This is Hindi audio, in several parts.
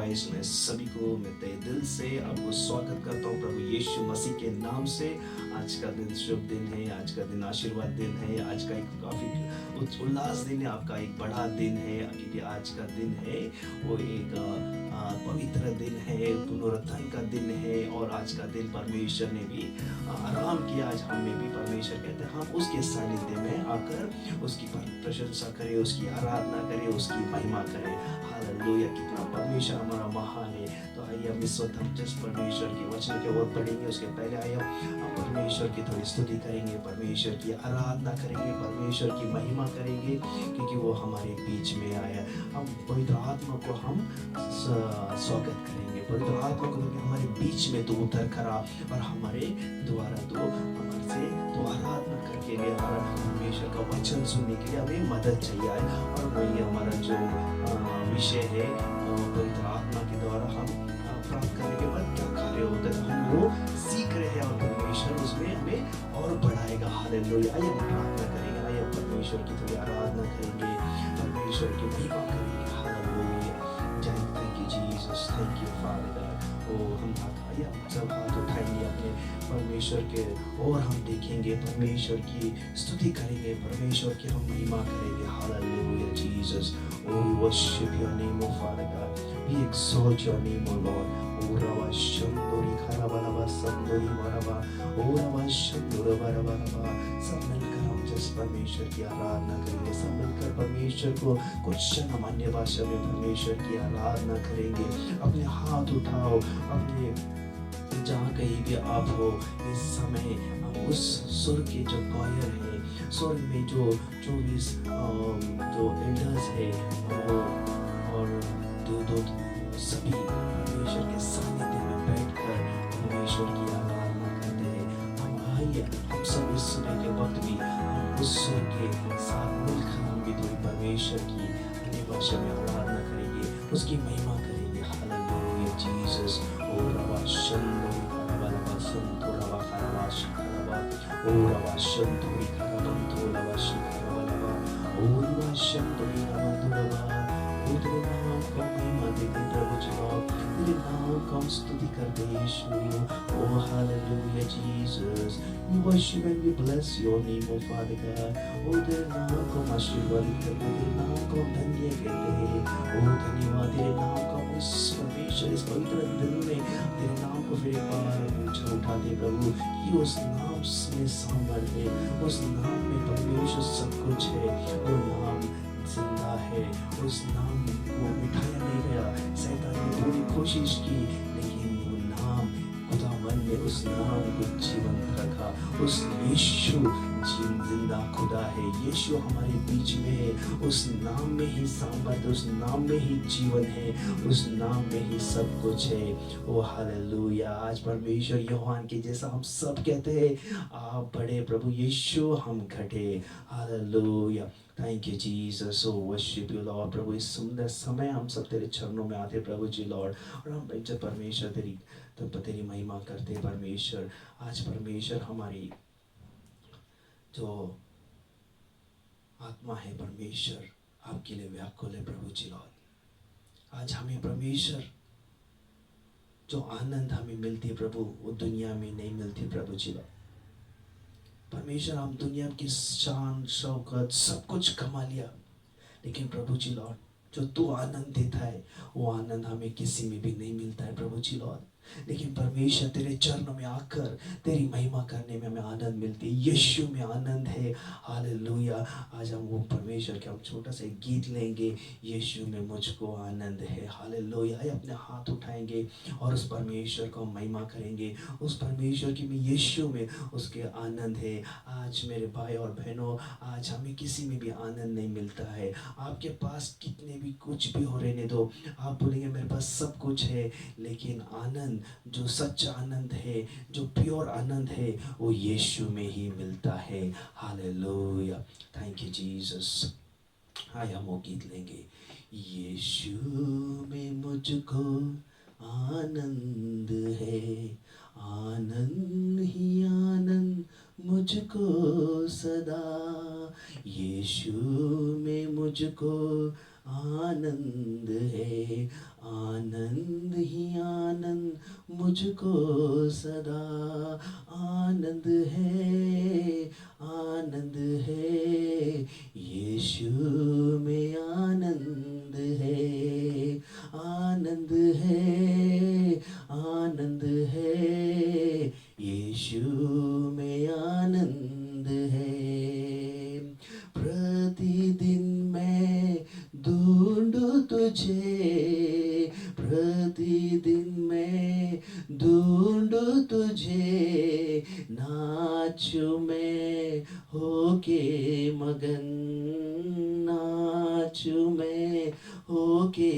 क्राइस्ट में सभी को मैं तहे दिल से आपको स्वागत करता हूँ प्रभु यीशु मसीह के नाम से। आज का दिन शुभ दिन है, आज का दिन आशीर्वाद दिन है, आज का एक काफ़ी उल्लास दिन है, आपका एक बड़ा दिन है, क्योंकि आज का दिन है वो एक पवित्र दिन है, पुनरुत्थान का दिन है। और आज का दिन परमेश्वर ने भी आराम किया। आज हमें भी परमेश्वर कहते हैं हम उसके सानिध्य में आकर उसकी प्रशंसा करें, उसकी आराधना करें, उसकी महिमा करें। हालेलुया, कितना परमेश्वर हमारा महान है। तो आइए हम इस वक्त हम जिस परमेश्वर के वचन के ओर पढ़ेंगे, उसके पहले आइए हम परमेश्वर की थोड़ी स्तुति करेंगे, परमेश्वर की आराधना करेंगे, परमेश्वर की महिमा करेंगे, क्योंकि वो हमारे बीच में आया। हम पवित्र आत्मा को हम स्वागत करेंगे, पवित्र आत्मा को हमारे बीच में तो उतर करा और हमारे द्वारा तो हमारे से तो आराधना करके लिए हमारा परमेश्वर का वचन सुनने के लिए हमें मदद चाहिए। और वही हमारा जो विषय है, पवित्र आत्मा के द्वारा हम प्राप्त करने के बाद क्या कार्य होता है, हम वो सीख रहे हैं और परमेश्वर उसमें हमें और बढ़ाएगा। हालेलुया, आइए हम प्रार्थना करेंगे, आइए परमेश्वर की थोड़ी आराधना करेंगे, परमेश्वर की महिमा करेंगे। Hallelujah, thank you Jesus, thank you father God. हम आइए हम सब हाथ उठाएंगे अपने परमेश्वर के और हम देखेंगे, परमेश्वर की स्तुति करेंगे, परमेश्वर की हम महिमा करेंगे। Hallelujah Jesus, oh we worship your name, oh Father God, we exalt your name, oh Lord. Oh Rava Shandori Karabalava Sandori Varava, oh Rava Shandori Varavarava। सब मिलकर हम जिस परमेश्वर की आराधना करेंगे, सब मिलकर परमेश्वर को कुछ क्षण अन्य भाषा में परमेश्वर की आराधना करेंगे। अपने हाथ उठाओ, अपने जहाँ कहीं भी आप हो इस समय हम उस सुर के जो कॉयर है, सुर में जो 24 जो एल्डर्स है और दो सभी परमेश्वर के सानिध्य में बैठकर परमेश्वर की आराधना करते हैं। हम आइए हम सब इस सुबह के वक्त भी हम उस सुर के साथ मिलकर हम भी थोड़ी परमेश्वर की अन्य भाषा में आराधना करेंगे, उसकी महिमा करेंगे। हालेलुया जीसस, ओ रवा शंदोरी करबलवा संतो रवा करवा शिखरवा, ओ रवा शंदोरी करबंतो रवा शिखरबलवा, ओ रवा शंदोरी रवंतुरवा। तेरे नाम का महिमा देते प्रभु जी, तेरे नाम का हम स्तुति करते यीशु। ओ hallelujah Jesus, we worship and we bless your name, oh Father God। ओ तेरे नाम को हम आशीर्वादित करते, तेरे नाम को हम धन्य कहते हैं। ओ धन्यवाद तेरे नाम का इस परमेश्वर इस पवित्र दिन में तेरे नाम को फिर एक बार ऊंचा उठाते प्रभु, कि उस नाम में सामर्थ्य है, उस नाम में परमेश्वर सब कुछ है। वो नाम जिंदा है, उस नाम को मिटाया नहीं गया। शैतान ने पूरी कोशिश की, लेकिन वो नाम खुदावन ने उस नाम को जीवंत रखा। उस यीशु जिंदा खुदा है, यीशु हमारे बीच में है। उस नाम में ही सामर्थ्य, उस नाम में ही जीवन है, उस नाम में ही सब कुछ है। ओ हालेलुया, आज परमेश्वर यूहन्ना के जैसा हम सब कहते हैं, आप बड़े प्रभु यीशु, हम घटे। Hallelujah, thank you Jesus, oh worship you Lord. प्रभु इस सुंदर समय हम सब तेरे चरणों में आते प्रभु जी लॉर्ड, और हम जब परमेश्वर तेरी महिमा करते परमेश्वर। आज परमेश्वर हमारी जो आत्मा है परमेश्वर आपके लिए व्याकुल है प्रभु जी लॉर्ड। आज हमें परमेश्वर जो आनंद हमें मिलती है प्रभु, वो दुनिया में नहीं मिलती प्रभु जी लॉर्ड। परमेश्वर हम दुनिया की शान शौकत सब कुछ कमा लिया, लेकिन प्रभु जी लॉर्ड जो तू आनंद देता है वो आनंद हमें किसी में भी नहीं मिलता है प्रभु जी लॉर्ड। लेकिन परमेश्वर तेरे चरणों में आकर तेरी महिमा करने में हमें आनंद मिलती है, यीशु में आनंद है। हालेलुया, आज हम वो परमेश्वर के हम छोटा सा गीत लेंगे, यीशु में मुझको आनंद है। हालेलुया, अपने हाथ उठाएंगे और उस परमेश्वर को महिमा करेंगे, उस परमेश्वर की में यीशु में उसके आनंद है। आज मेरे भाई और बहनों, आज हमें किसी में भी आनंद नहीं मिलता है। आपके पास कितने भी कुछ भी हो रहने दो, आप बोलेंगे मेरे पास सब कुछ है, लेकिन आनंद जो सच्चा आनंद है, जो प्योर आनंद है, वो यीशु में ही मिलता है। Hallelujah, thank you Jesus. आइए हम वो गीत लेंगे, यीशु में मुझको आनंद है, आनंद ही आनंद मुझको सदा, यीशु में मुझको आनंद है, आनंद ही आनंद मुझको सदा, आनंद है, आनंद है, यीशु में आनंद है, आनंद है, आनंद है, यीशु में आनंद है। प्रतिदिन मैं ढूंढूं तुझे, प्रतिदिन मैं ढूंढूं तुझे, नाचूं मैं होके मगन, नाचूं मैं होके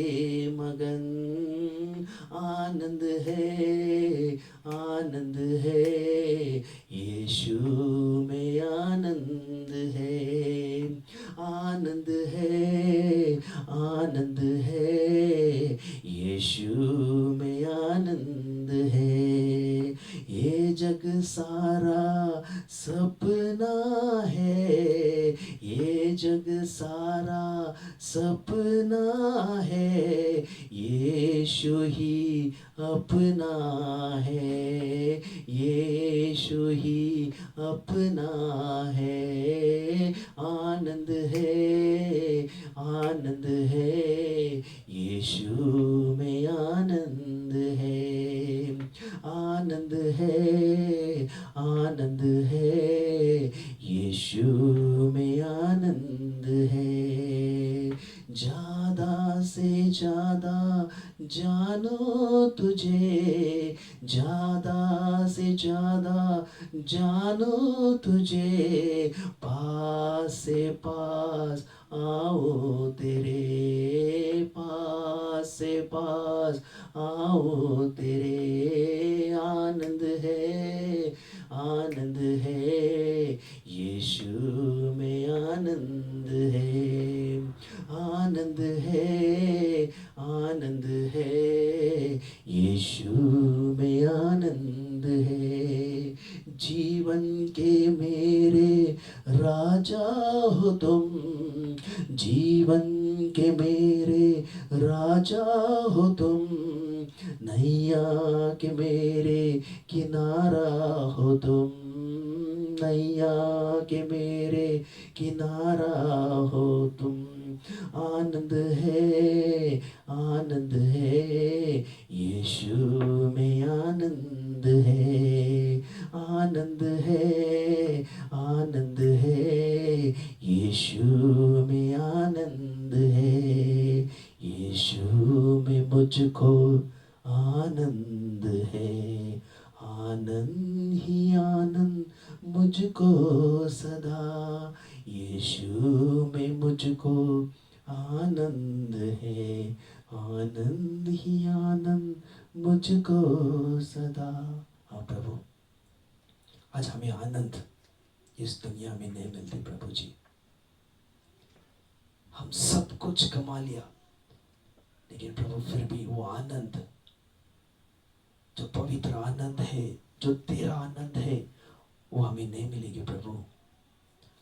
मगन, आनंद है, आनंद है, यीशु में आनंद है, आनंद है, आनंद है, यीशु में आनंद है। ये जग सारा सपना है, ये जग सारा सपना है, यीशु ही अपना है, यीशु ही अपना है, आनंद है, आनंद है, यीशु में आनंद है, आनंद है, आनंद है, यीशु में आनंद है। ज्यादा से ज्यादा जानो तुझे, ज्यादा से ज्यादा जानो तुझे, पास से पास आओ तेरे, पास से पास आओ तेरे, आनंद है, आनंद है, यीशु में आनंद है, आनंद है, आनंद है, यीशु में आनंद है। जीवन के मेरे राजा हो तुम, जीवन के मेरे राजा हो तुम, नैया के मेरे किनारा हो तुम, नैया के मेरे किनारा हो तुम, आनंद है, आनंद है, यीशु में आनंद है, आनंद है, आनंद है, यीशु में आनंद है, यीशु में मुझको आनंद है, आनंद ही आनंद मुझको सदा, यीशु में मुझको आनंद है, आनंद ही आनंद मुझको सदा। हाँ प्रभु, आज हमें आनंद इस दुनिया में नहीं मिलती प्रभु जी, हम सब कुछ कमा लिया, लेकिन प्रभु फिर भी वो आनंद, जो पवित्र आनंद है, जो तेरा आनंद है, वो हमें नहीं मिलेगी प्रभु।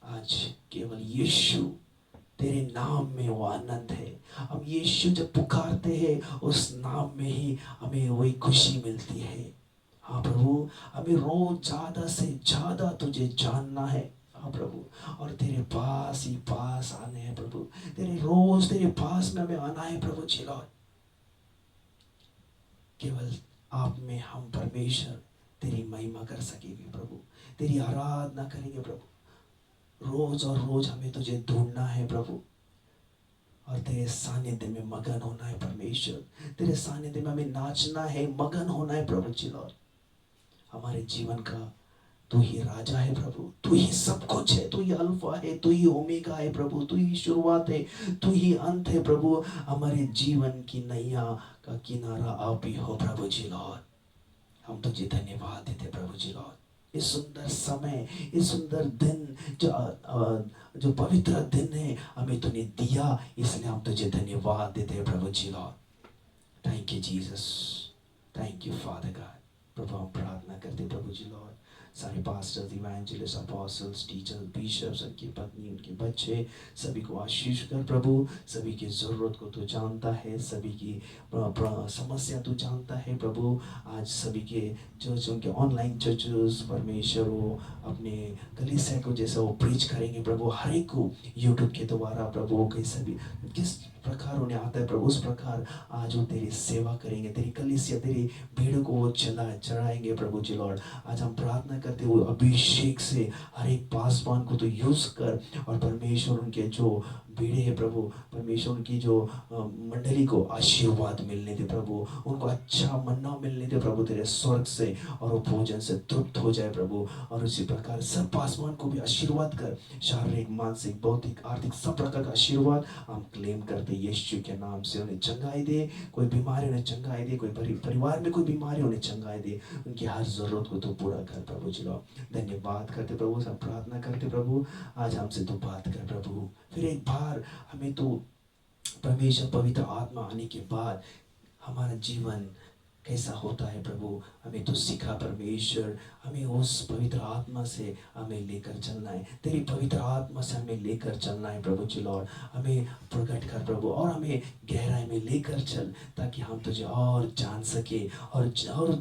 आज केवल यीशु तेरे नाम में वो आनंद है। हम यीशु जब पुकारते हैं, उस नाम में ही हमें वही खुशी मिलती है। हाँ प्रभु, हमें रोज ज्यादा से ज्यादा तुझे जानना है। हाँ प्रभु, और तेरे पास ही पास आने हैं प्रभु, तेरे रोज तेरे पास में हमें आना है प्रभु जी लॉर्ड। केवल आप में हम परमेश्वर तेरी महिमा कर सकेंगे प्रभु, तेरी आराधना करेंगे प्रभु। रोज और रोज हमें तुझे ढूंढना है प्रभु, और तेरे सानिध्य में मगन होना है परमेश्वर। तेरे सानिध्य में हमें नाचना है, मगन होना है प्रभु जी लॉर्ड। हमारे जीवन का तू ही राजा है प्रभु, तू ही सब कुछ है, तू ही अल्फा है, तू ही ओमेगा है प्रभु, तू ही शुरुआत है, तू ही अंत है प्रभु। हमारे जीवन की नैया का किनारा आप ही हो प्रभु जी लॉर्ड। हम तुझे धन्यवाद देते प्रभु जी लॉर्ड, इस सुंदर समय, इस सुंदर दिन, जो पवित्र दिन है हमें तूने दिया, इसलिए हम तुझे धन्यवाद देते हैं प्रभु जी Lord. Thank you Jesus, thank you father God. प्रभु हम प्रार्थना करते प्रभु जी लॉर्ड, सारे pastors, evangelist, apostles, teachers, bishops, उनकी पत्नी, उनके बच्चे, सभी को आशीष कर प्रभु। सभी की ज़रूरत को तू जानता है, सभी की समस्या तू जानता है प्रभु। आज सभी के चर्च, उनके ऑनलाइन चर्चेस परमेश्वर वो अपने कलीसिया को जैसा वो प्रीच करेंगे प्रभु, हर एक को यूट्यूब के द्वारा प्रभु, कैसे भी किस प्रकार उन्हें आता है प्रभु, उस प्रकार आज वो तेरी सेवा करेंगे, तेरी कलीसिया, तेरी भीड़ को वो चढ़ाएंगे प्रभु जी लॉर्ड। आज हम प्रार्थना करते हुए अभिषेक से हर एक पासवान को तो यूज कर, और परमेश्वर उनके जो भीड़े है प्रभु, परमेश्वर उनकी जो मंडली को आशीर्वाद मिलने दे प्रभु, उनको अच्छा मन्ना मिलने दे प्रभु तेरे स्वर्ग से, और वो भोजन से तृप्त हो जाए प्रभु। और उसी प्रकार सब पासवान को भी आशीर्वाद कर, शारीरिक, मानसिक, भौतिक, आर्थिक सब प्रकार का आशीर्वाद हम क्लेम करते यीशु के नाम से। उन्हें चंगाई दे, कोई बीमारी उन्हें चंगाई दे, कोई परिवार में कोई बीमारी उन्हें चंगाई दे, उनकी हर जरूरत को तो पूरा कर प्रभु जी लोग। धन्यवाद करते प्रभु, सब प्रार्थना करते प्रभु, आज हमसे तो बात कर प्रभु। फिर एक बार हमें तो परमेश्वर पवित्र आत्मा आने के बाद हमारा जीवन कैसा होता है प्रभु, हमें तो सिखा परमेश्वर। हमें उस पवित्र आत्मा से हमें लेकर चलना है, तेरी पवित्र आत्मा से हमें लेकर चलना है प्रभु जी लॉर्ड। हमें प्रकट कर प्रभु, और हमें गहराई में लेकर चल, ताकि हम तुझे और जान सके, और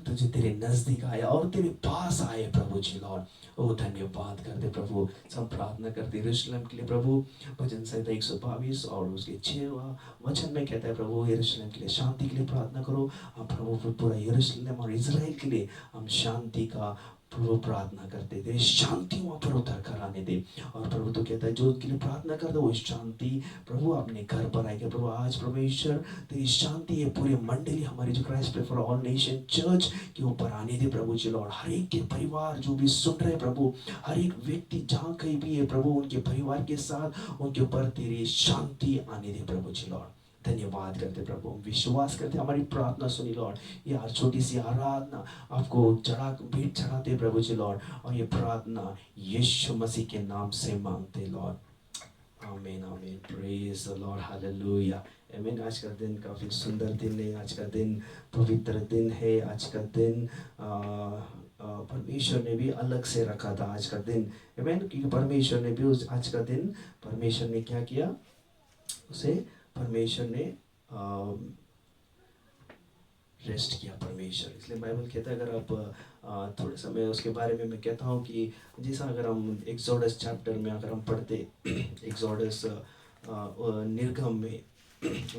तुझे तेरे नज़दीक आए, और तेरे पास आए प्रभु जी लॉर्ड। ओ धन्यवाद करते प्रभु, सब प्रार्थना करते यरूशलेम के लिए प्रभु। भजन संहिता 122 और उसके 6 वचन में कहता है प्रभु, यरूशलेम के लिए शांति के लिए प्रार्थना करो। हम प्रभु पूरा यरूशलेम और इजराइल के लिए हम शांति का प्रभु प्रार्थना करते थे, शांति वहाँ पर उतर कर आने दे। और प्रभु तो कहता है जो के लिए प्रार्थना करते वो शांति प्रभु अपने घर पर आएगा प्रभु। आज परमेश्वर तेरी शांति है पूरी मंडली हमारी जो Christ Pray For All Nation Church के ऊपर आने दे प्रभु जी लॉर्ड। हर एक के परिवार जो भी सुन रहे प्रभु, हर एक व्यक्ति जहाँ कहीं भी है प्रभु, उनके परिवार के साथ उनके ऊपर तेरी शांति आने दे प्रभु जी लॉर्ड। धन्यवाद करते प्रभु, विश्वास करते हमारी प्रार्थना सुनी लॉर्ड। ये हर छोटी सी आराधना आपको भेंट चढ़ाते प्रभु जी लॉर्ड, और ये प्रार्थना यीशु मसीह के नाम से मांगते लॉर्ड। आमीन आमीन, प्रेज द लॉर्ड, हालेलुया, आमीन। आज का दिन काफ़ी सुंदर दिन है, आज का दिन पवित्र दिन है। आज का दिन परमेश्वर ने भी अलग से रखा था आज का दिन, आमीन। क्योंकि परमेश्वर ने भी उस आज का दिन परमेश्वर ने क्या किया, उसे परमेश्वर ने रेस्ट किया परमेश्वर। इसलिए बाइबल कहता है, अगर आप थोड़े समय उसके बारे में मैं कहता हूँ कि जैसा अगर हम एक्सोडस चैप्टर में अगर हम पढ़ते, एक्सोडस निर्गम में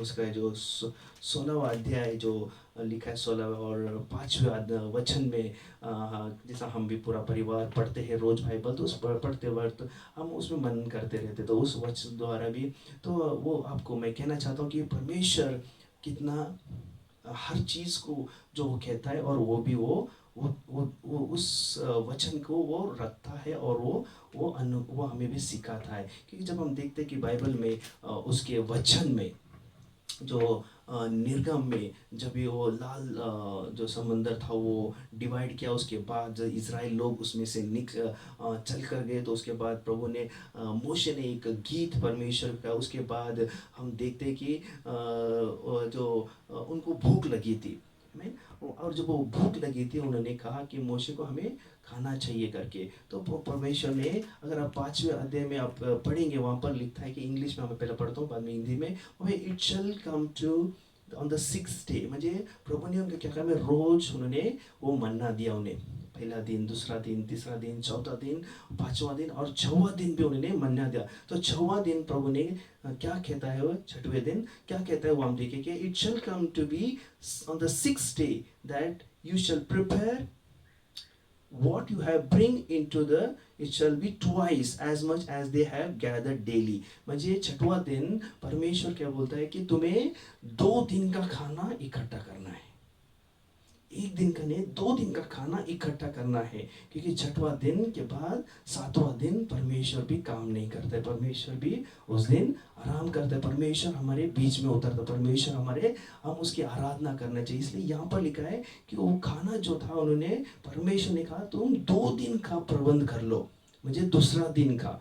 उसका जो 16वां अध्याय जो लिखा है, 16 और 5वें वचन में, जैसा हम भी पूरा परिवार पढ़ते हैं रोज बाइबल, तो उस पढ़ते वक्त हम उसमें मनन करते रहते, तो उस वचन द्वारा भी तो वो आपको मैं कहना चाहता हूँ कि परमेश्वर कितना हर चीज़ को जो वो कहता है, और वो भी वो उस वचन को वो रखता है, और वो हमें भी सिखाता है। क्योंकि जब हम देखते हैं कि बाइबल में उसके वचन में जो निर्गम में जब ये वो लाल जो समंदर था वो डिवाइड किया, उसके बाद जब इज़राइल लोग उसमें से चल कर गए, तो उसके बाद प्रभु ने मोशे ने एक गीत परमेश्वर का, उसके बाद हम देखते कि जो उनको भूख लगी थी, और जब वो भूख लगी थी उन्होंने कहा कि मोशे को हमें खाना चाहिए करके। तो परमेश्वर ने, अगर आप 5वें अध्याय में आप पढ़ेंगे, वहाँ पर लिखता है कि इंग्लिश में मैं पहले पढ़ता हूँ बाद में हिंदी में, it shall come to on the 6th day, म्हणजे प्रभु ने उनका क्या कहा, रोज उन्होंने वो मन्ना दिया उन्हें, पहला दिन, दूसरा दिन, तीसरा दिन, चौथा दिन, 5वां दिन और 6वां दिन भी उन्होंने मन्ना दिया। तो 6वां दिन प्रभु ने क्या कहता है, वो 6वें दिन क्या कहता है वो हम देखेंगे, it shall come to be on the 6th day that you shall prepare what you have bring into the, it shall be twice as much as they have gathered daily। म्हणजे 6वां दिन परमेश्वर क्या बोलता है कि तुम्हें 2 दिन का खाना इकट्ठा करना है, एक दिन का नहीं 2 दिन का खाना इकट्ठा करना है। क्योंकि 6वां दिन के बाद 7वां दिन परमेश्वर भी काम नहीं करता है, परमेश्वर भी उस दिन आराम करता है, परमेश्वर हमारे बीच में उतरता, परमेश्वर हम उसकी आराधना करना चाहिए। इसलिए यहाँ पर लिखा है कि वो खाना जो था, उन्होंने परमेश्वर ने कहा तुम 2 दिन का प्रबंध कर लो, मुझे दूसरा दिन का,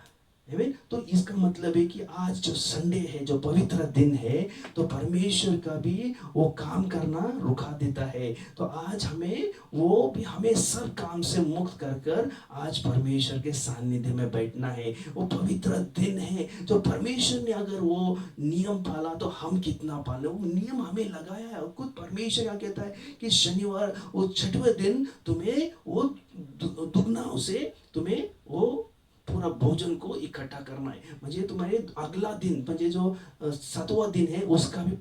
आमीन। तो इसका मतलब है कि आज जो संडे है, जो पवित्र दिन है, तो परमेश्वर का भी वो काम करना रुका देता है। तो आज हमें वो भी हमें सब काम से मुक्त कर कर आज परमेश्वर के सानिध्य में बैठना है। वो पवित्र दिन है, जो परमेश्वर ने अगर वो नियम पाला तो हम कितना पाले। वो नियम हमें लगाया है। खुद परमेश्वर क्या कहता है कि शनिवार वो छठवें दिन तुम्हें वो दुगना से तुम्हें वो पूरा भोजन को इकट्ठा करना है। म्हणजे तुम्हारे अगला दिन म्हणजे जो 7वां दिन है उसका भी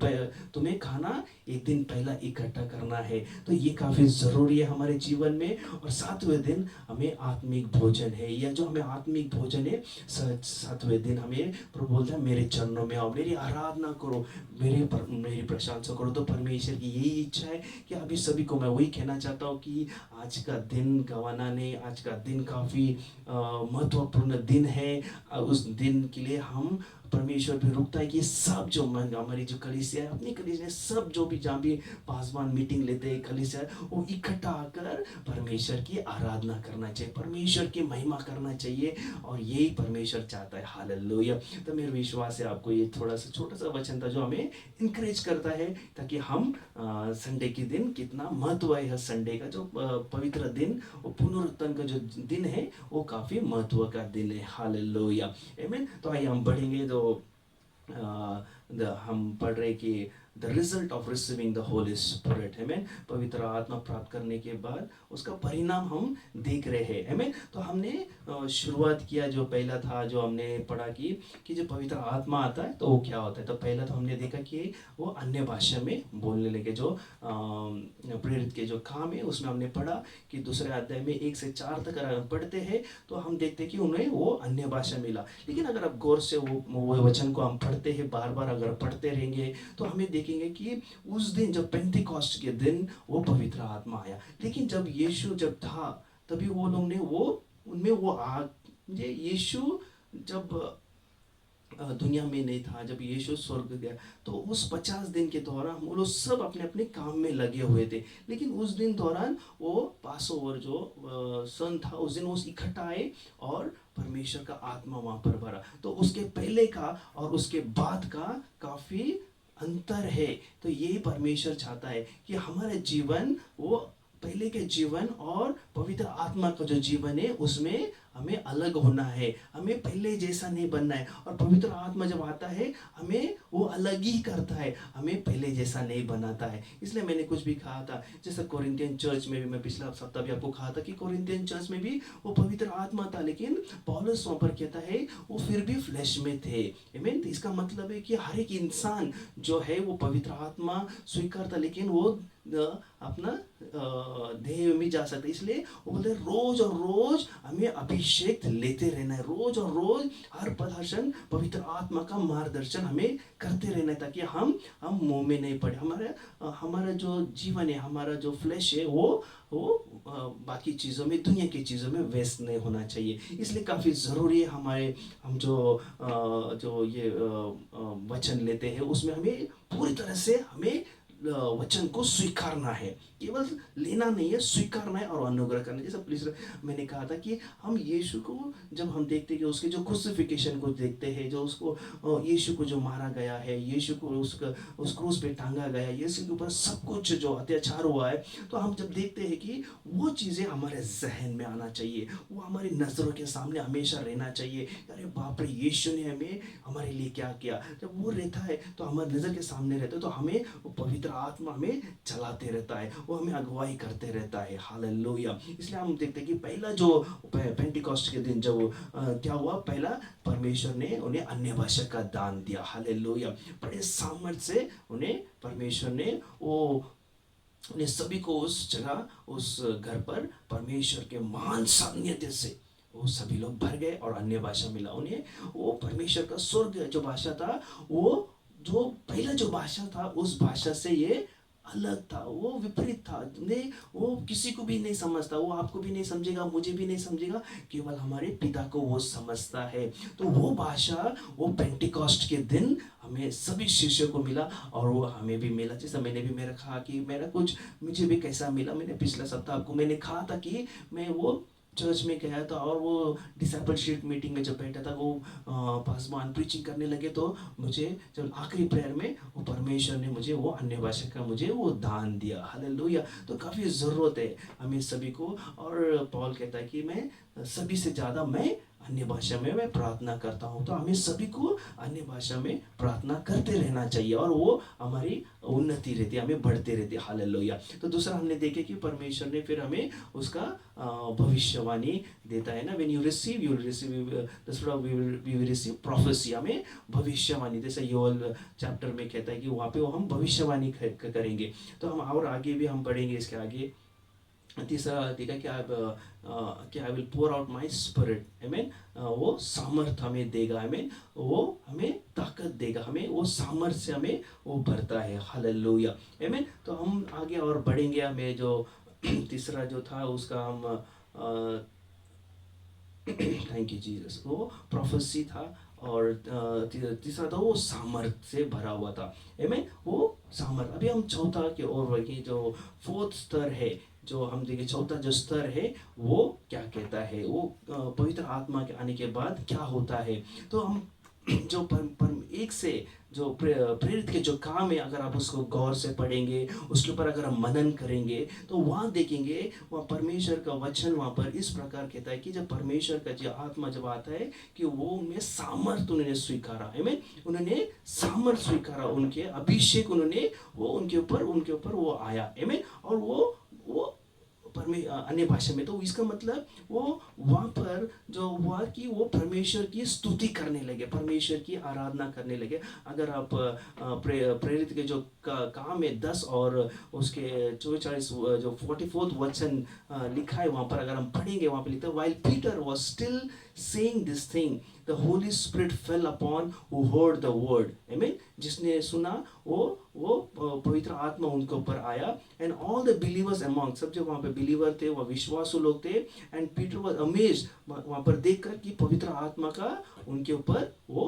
तुम्हें खाना एक दिन पहला इकट्ठा करना है। तो ये काफी जरूरी है हमारे जीवन में। और 7वें दिन हमें आत्मिक भोजन है। यह जो हमें आत्मिक भोजन है, 7वें दिन हमें प्रभु बोलता है मेरे चरणों में आओ, मेरी आराधना करो, मेरी प्रशंसा करो। तो परमेश्वर की यही इच्छा है कि अभी सभी को मैं वही कहना चाहता हूँ कि आज का दिन गंवाना नहीं। आज का दिन काफी महत्वपूर्ण दिन है। उस दिन के लिए हम परमेश्वर भी रुकता है कि सब जो हमारी जो कलीसिया है, अपनी कलीसिया सब जो भी जहाँ भी पासवान मीटिंग लेते हैं कलीसिया, वो इकट्ठा आकर परमेश्वर की आराधना करना चाहिए, परमेश्वर की महिमा करना चाहिए। और यही परमेश्वर चाहता है। हालेलुया। तो मेरा विश्वास है आपको ये थोड़ा सा छोटा सा वचन था जो हमें इंकरेज करता है, ताकि हम संडे के दिन कितना महत्व है। संडे का जो पवित्र दिन, वो पुनरुत्थान का जो दिन है, वो काफी महत्व का दिन है। हालेलुया, आमीन। तो आइए हम बढ़ेंगे। तो हम पढ़ रहे कि the result of receiving the Holy spirit, आमीन। पवित्र आत्मा प्राप्त करने के बाद उसका परिणाम हम देख रहे हैं, आमीन। तो हमने शुरुआत किया, जो पहला था जो हमने पढ़ा कि जो पवित्र आत्मा आता है तो वो क्या होता है। तो पहला तो हमने देखा कि वो अन्य भाषा में बोलने लगे। जो प्रेरित के जो काम है उसमें हमने पढ़ा कि दूसरे अध्याय में 1 से 4 तक अगर हम पढ़ते हैं तो हम देखते हैं कि उन्हें वो अन्य भाषा मिला। लेकिन अगर आप गौर से वो वचन को हम पढ़ते हैं, बार बार अगर पढ़ते रहेंगे तो हमें देखेंगे कि उस दिन जब पेंटिकॉस्ट के दिन वो पवित्र आत्मा आया। लेकिन जब यीशु जब था तभी वो लोग ने वो उनमें वो आग, यीशु जब दुनिया में नहीं था, जब यीशु स्वर्ग गया, तो उस 50 दिन के दौरान वो लोग सब अपने अपने काम में लगे हुए थे। लेकिन उस दिन दौरान वो पासओवर जो सन था, उस दिन वो इकट्ठा आए और परमेश्वर का आत्मा वहां पर भरा। तो उसके पहले का और उसके बाद का काफी अंतर है। तो यही परमेश्वर चाहता है कि हमारा जीवन, वो पहले के जीवन और पवित्र आत्मा का जो जीवन है उसमें हमें अलग होना है। हमें पहले जैसा नहीं बनना है। और पवित्र आत्मा जब आता है हमें वो अलग ही करता है, हमें पहले जैसा नहीं बनाता है। इसलिए मैंने कुछ भी कहा था, जैसे कोरिंथियन चर्च में भी, मैं पिछला सप्ताह भी आपको कहा था कि कोरिंथियन चर्च में भी वो पवित्र आत्मा था, लेकिन पौलुस वहां पर कहता है वो फिर भी फ्लैश में थे, आमीन। तो इसका मतलब है कि हर एक इंसान जो है वो पवित्र आत्मा स्वीकार था, लेकिन वो अपना देह में जा सकते। इसलिए वो बोलते रोज और रोज हमें अभिषेक लेते रहना है। रोज और रोज हर पदार्शन पवित्र आत्मा का मार्गदर्शन हमें करते रहना है, ताकि हम मुंह में नहीं पड़े। हमारा जो जीवन है, हमारा जो फ्लैश है, वो बाकी चीज़ों में, दुनिया की चीज़ों में व्यस्त नहीं होना चाहिए। इसलिए काफ़ी ज़रूरी है हम जो ये वचन लेते हैं उसमें हमें पूरी तरह से हमें वचन को स्वीकारना है। केवल लेना नहीं है, स्वीकारना है और अनुग्रह करना है। जैसा प्लीज मैंने कहा था कि हम यीशु को जब हम देखते हैं कि उसके जो क्रूसिफिकेशन को देखते हैं, जो उसको यीशु को जो मारा गया है, यीशु को उस क्रूस पे टांगा गया, यीशु के ऊपर सब कुछ जो अत्याचार हुआ है, तो हम जब देखते हैं कि वो चीज़ें हमारे जहन में आना चाहिए, वो हमारी नज़रों के सामने हमेशा रहना चाहिए। अरे बाप रे, यीशु ने हमारे लिए क्या किया। जब वो रहता है तो हमारे नज़र के सामने रहता है, तो हमें वो पवित्र आत्मा हमें चलाते रहता है, वो हमें अगुवाई करते रहता है। हालेलुया। इसलिए हम देखते हैं कि पहला जो पेंटिकॉस्ट के दिन जब क्या हुआ, पहला परमेश्वर ने उन्हें अन्य भाषा का दान दिया। हालेलुया। बड़े सामर्थ्य से उन्हें परमेश्वर ने उन्हें सभी को उस जगह, उस घर पर परमेश्वर के महान सान्निध्य से वो सभी लोग भर गए और अन्य भाषा मिला उन्हें। वो परमेश्वर का स्वर्ग जो भाषा था, वो जो पहला जो भाषा था उस भाषा से ये अलग था, वो विपरीत था। वो किसी को भी नहीं समझता, वो आपको भी नहीं समझेगा, मुझे भी नहीं समझेगा, केवल हमारे पिता को वो समझता है। तो वो भाषा वो पेंटिकॉस्ट के दिन हमें सभी शिष्यों को मिला और वो हमें भी मिला। जैसा मैंने भी कहा कि मुझे भी कैसा मिला। मैंने पिछला सप्ताह आपको मैंने कहा था कि मैं वो चर्च में गया था और वो डिसाइपलशिप मीटिंग में जब बैठा था, वो पासवान प्रीचिंग करने लगे, तो मुझे जब आखिरी प्रेयर में वो परमेश्वर ने मुझे वो अन्य भाषा का मुझे वो दान दिया। हालेलुया। तो काफ़ी ज़रूरत है हमें सभी को। और पॉल कहता है कि मैं सभी से ज़्यादा मैं अन्य भाषा में मैं प्रार्थना करता हूँ। तो हमें सभी को अन्य भाषा में प्रार्थना करते रहना चाहिए और वो हमारी उन्नति रहती है, हमें बढ़ते रहते हैं। हालेलुया। तो दूसरा हमने देखे कि परमेश्वर ने फिर हमें उसका भविष्यवाणी देता है ना। When you receive you will receive the spirit of we will receive prophecy. हमें भविष्यवाणी, जैसे योएल चैप्टर में कहता है कि वहाँ पे वो हम भविष्यवाणी करेंगे। तो हम और आगे भी हम पढ़ेंगे इसके आगे। तीसरा देखा कि I will pour out my spirit. आमीन। वो सामर्थ हमें देगा, आमीन। वो हमें ताकत देगा, हमें वो सामर्थ्य हमें वो भरता है। हालेलुया। आमीन। तो हम आगे और बढ़ेंगे। हमें जो तीसरा जो था उसका हम थैंक यू जीसस, वो प्रोफेसी था। और तीसरा था वो सामर्थ से भरा हुआ था। आमीन। वो सामर्थ। अभी हम चौथा की ओर बढ़ेंगे। जो फोर्थ स्तर है, जो हम देखिए चौथा जो स्तर है वो क्या कहता है, वो पवित्र आत्मा के आने के बाद क्या होता है। तो हम जो एक से जो प्रेरित के जो काम है, अगर आप उसको गौर से पढ़ेंगे, उसके ऊपर अगर हम मनन करेंगे, तो वहाँ देखेंगे वहाँ परमेश्वर का वचन वहाँ पर इस प्रकार कहता है कि जब परमेश्वर का जो आत्मा जब आता है कि वो उनमें सामर्थ उन्होंने स्वीकारा है में, उन्होंने सामर्थ स्वीकारा, उनके अभिषेक उन्होंने वो उनके ऊपर वो आया है में। और वो अन्य भाषा में, तो इसका मतलब वो वहाँ पर जो हुआ कि वो परमेश्वर की स्तुति करने लगे, परमेश्वर की आराधना करने लगे। अगर आप प्रेरित के जो काम है 10 और उसके 44 जो 44 वचन लिखा है वहाँ पर, अगर हम पढ़ेंगे वहाँ पर लिखा है, while Peter was still saying this thing, the Holy Spirit fell upon who heard the word. Amen. जिसने सुना वो पवित्र आत्मा उनके ऊपर आया। And all the believers among, सब जो वहाँ पे बिलीवर थे, वह विश्वासु लोग थे। एंड पीटर वाज अमेज्ड, वहाँ पर देखकर कि पवित्र आत्मा का उनके ऊपर वो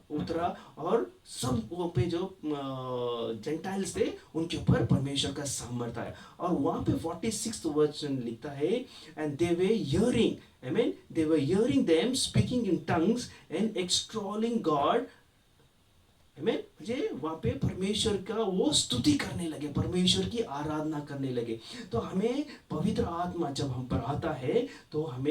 उतरा। और सब वो पे जो जेंटाइल्स थे उनके ऊपर परमेश्वर का सामर्थ्य आया। और वहाँ पे 46 वचन लिखता है, एंड दे वे हियरिंग, आमीन, they were hearing them speaking in tongues and extolling God. आमीन। मुझे वहाँ पे परमेश्वर का वो स्तुति करने लगे, परमेश्वर की आराधना करने लगे। तो हमें पवित्र आत्मा जब हम पर आता है तो हम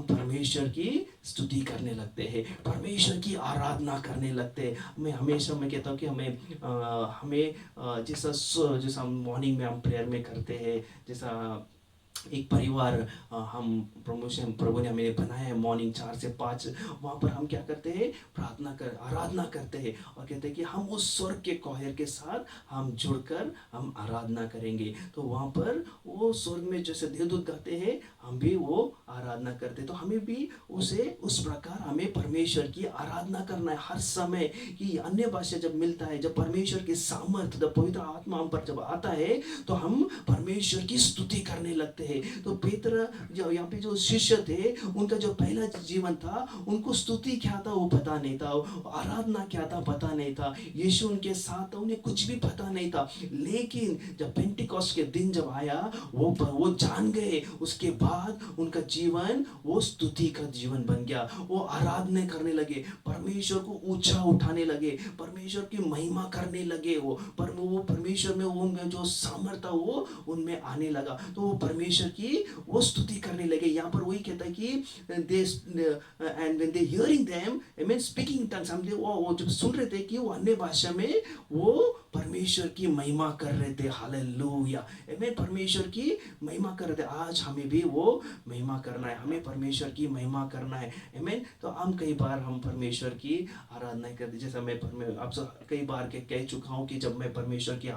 परमेश्वर की स्तुति करने लगते हैं, परमेश्वर की आराधना करने लगते हैं। मैं हमेशा मैं कहता हूँ कि हमें जैसा मॉर्निंग में हम प्रेयर में करते हैं, जैसा एक परिवार हम प्रमोशन प्रभु ने हमें बनाया है, मॉर्निंग 4 से 5 वहाँ पर हम क्या करते हैं, आराधना करते हैं और कहते हैं कि हम उस स्वर्ग के कोहर के साथ हम जुड़कर हम आराधना करेंगे। तो वहाँ पर वो स्वर्ग में जैसे देवदूत गाते हैं, हम भी वो आराधना करते हैं। तो हमें भी उस प्रकार हमें परमेश्वर की आराधना करना है हर समय। कि अन्य भाषा जब मिलता है, जब परमेश्वर की सामर्थ्य, जब पवित्र आत्मा हम पर जब आता है, तो हम परमेश्वर की स्तुति करने लगते हैं। तो पेत्र जो यहाँ पे जो शिष्य थे, उनका जो पहला जीवन था, उनको स्तुति क्या था वो पता नहीं था, आराधना क्या था पता नहीं था, यीशु उनके साथ था उन्हें कुछ भी पता नहीं था। लेकिन जब पेंटिकॉस्ट के दिन जब आया, वो जान गए। उसके बाद उनका जीवन वो स्तुति का जीवन बन गया। वो आराधना करने लगे, परमेश्वर को ऊंचा उठाने लगे, परमेश्वर की महिमा करने लगे। वो परमेश्वर में वो जो सामर्थ्य वो उनमें आने लगा। तो वो परमेश्वर की वो स्तुति करने लगे। यहाँ पर वही कहता है कि and when they hearing them, आमीन, स्पीकिंग इन टंग्स, हम वो जब सुन रहे थे कि वो अन्य भाषा में वो परमेश्वर की महिमा कर रहे थे। हालेलुया। आमीन। परमेश्वर की महिमा कर रहे थे। आज हमें भी वो महिमा करना है, हमें परमेश्वर की महिमा करना है। आमीन। तो कई बार हम परमेश्वर की आराधना करते, जैसा मैं आपसे कई बार कह चुका हूँ कि जब मैं परमेश्वर की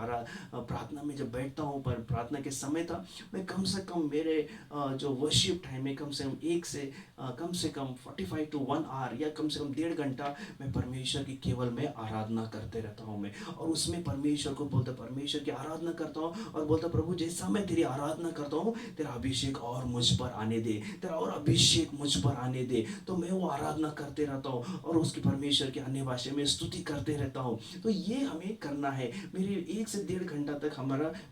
प्रार्थना में जब बैठता हूँ, पर प्रार्थना के समय था, मैं कम से कम मेरे जो वर्शिप टाइम है कम से कम 45 to 1 आवर या कम से कम 1.5 घंटा मैं परमेश्वर की केवल मैं आराधना करते रहता हूँ मैं। और उसमें परमेश्वर को बोलता, परमेश्वर की आराधना करता हूँ और बोलता, प्रभु जैसा मैं तेरी आराधना करता हूँ, तेरा अभिषेक और मुझ पर आने दे, तेरा और अभिषेक मुझ पर आने दे। तो मैं वो आराधना करते रहता हूँ और उसकी परमेश्वर की अन्य भाषा में स्तुति करते रहता हूँ। तो ये हमें करना है। मेरे 1 से 1.5 घंटा तक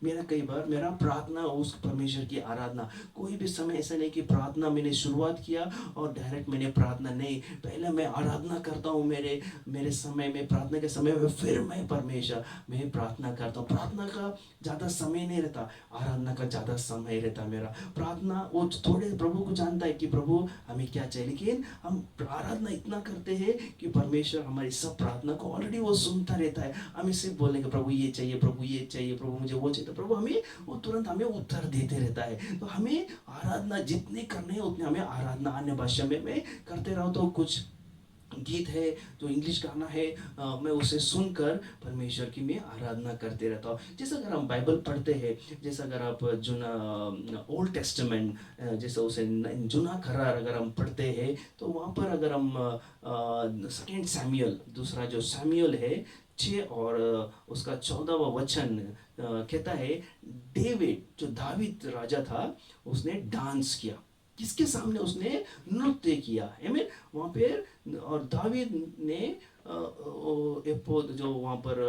मेरा कई बार मेरा प्रार्थना उस परमेश्वर की आराधना। कोई भी समय ऐसा नहीं कि प्रार्थना मैंने शुरुआत किया और डायरेक्ट मैंने प्रार्थना, नहीं, पहले मैं आराधना करता हूँ मेरे मेरे समय में, प्रार्थना के समय में, फिर मैं परमेश्वर मैं प्रार्थना करता हूँ। प्रार्थना का ज़्यादा समय नहीं रहता, आराधना का ज़्यादा समय रहता मेरा। प्रार्थना वो थोड़े प्रभु को जानता है कि प्रभु हमें क्या चाहिए, लेकिन हम आराधना इतना करते हैं कि परमेश्वर हमारी सब प्रार्थना को ऑलरेडी वो सुनता रहता है। हमें सिर्फ बोलेंगे प्रभु ये चाहिए, प्रभु ये चाहिए, प्रभु मुझे वो चाहिए, तो प्रभु हमें वो तुरंत हमें उत्तर देते रहता है। तो हमें आराधना जितने करने हैं उतने हमें आराधना अन्य भाषा में करते रहो। तो कुछ गीत है जो इंग्लिश गाना है, मैं उसे सुनकर परमेश्वर की मैं आराधना करते रहता हूँ। जैसे अगर हम बाइबल पढ़ते हैं, जैसे अगर आप जुना ओल्ड टेस्टामेंट, जैसे उसे जुना करार अगर हम पढ़ते हैं, तो वहाँ पर अगर हम सेकेंड सैमुअल, दूसरा जो सैमुअल है 6 और उसका 14वां वचन कहता है, डेविड जो दावीद राजा था उसने डांस किया। किसके सामने? उसने नृत्य किया, आमीन। वहाँ पे और दावीद ने एपोद जो वहाँ पर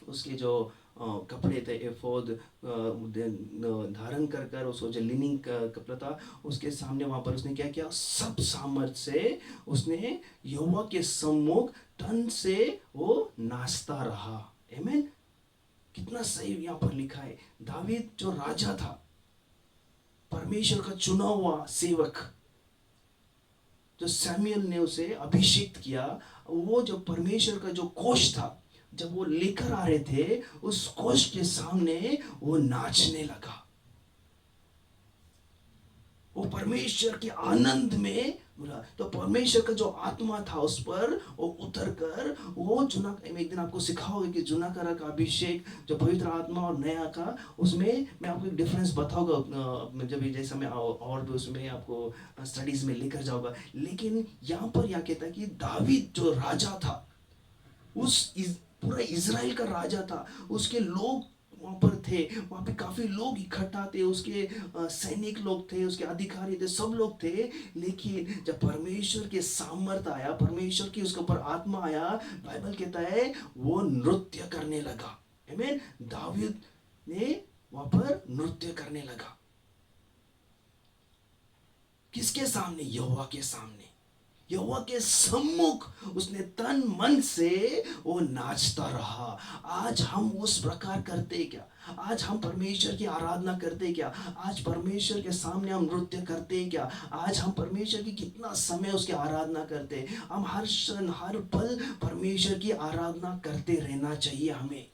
उसके जो कपड़े थे, एफोद धारण कर कर, उसको जो लिनिंग का कपड़ा था उसके सामने वहाँ पर उसने क्या किया? सब सामर्थ से उसने यहोवा के सम्मुख तन से वो नाचता रहा, आमीन। कितना सही यहाँ पर लिखा है। दावीद जो राजा था, परमेश्वर का चुना हुआ सेवक, जो सैमुअल ने उसे अभिषेक किया, वो जो परमेश्वर का जो कोष था, जब वो लेकर आ रहे थे, उस कोष के सामने वो नाचने लगा। वो परमेश्वर के आनंद में बोला। तो परमेश्वर का जो आत्मा था उस पर वो उतर कर वो जुना, एक दिन आपको सिखाओगे कि जुना करा का अभिषेक जो पवित्र आत्मा और नया का, उसमें मैं आपको एक डिफरेंस बताऊंगा जब जैसा मैं और भी उसमें आपको स्टडीज में लेकर जाऊंगा। लेकिन यहाँ पर यह कहता है कि दावीद जो राजा था, पूरा इजराइल का राजा था, उसके लोग वहाँ पर थे, वहाँ पे काफी लोग इकट्ठा थे, उसके सैनिक लोग थे, उसके अधिकारी थे, सब लोग थे। लेकिन जब परमेश्वर के सामर्थ आया, परमेश्वर की उसके ऊपर आत्मा आया, बाइबल कहता है वो नृत्य करने लगा, आमीन। दाऊद ने वहाँ पर नृत्य करने लगा। किसके सामने? यहोवा के सामने, यहोवा के सम्मुख उसने तन मन से वो नाचता रहा। आज हम उस प्रकार करते क्या? आज हम परमेश्वर की आराधना करते क्या? आज परमेश्वर के सामने हम नृत्य करते क्या? आज हम परमेश्वर की कितना समय उसकी आराधना करते? हम हर क्षण हर पल परमेश्वर की आराधना करते रहना चाहिए हमें।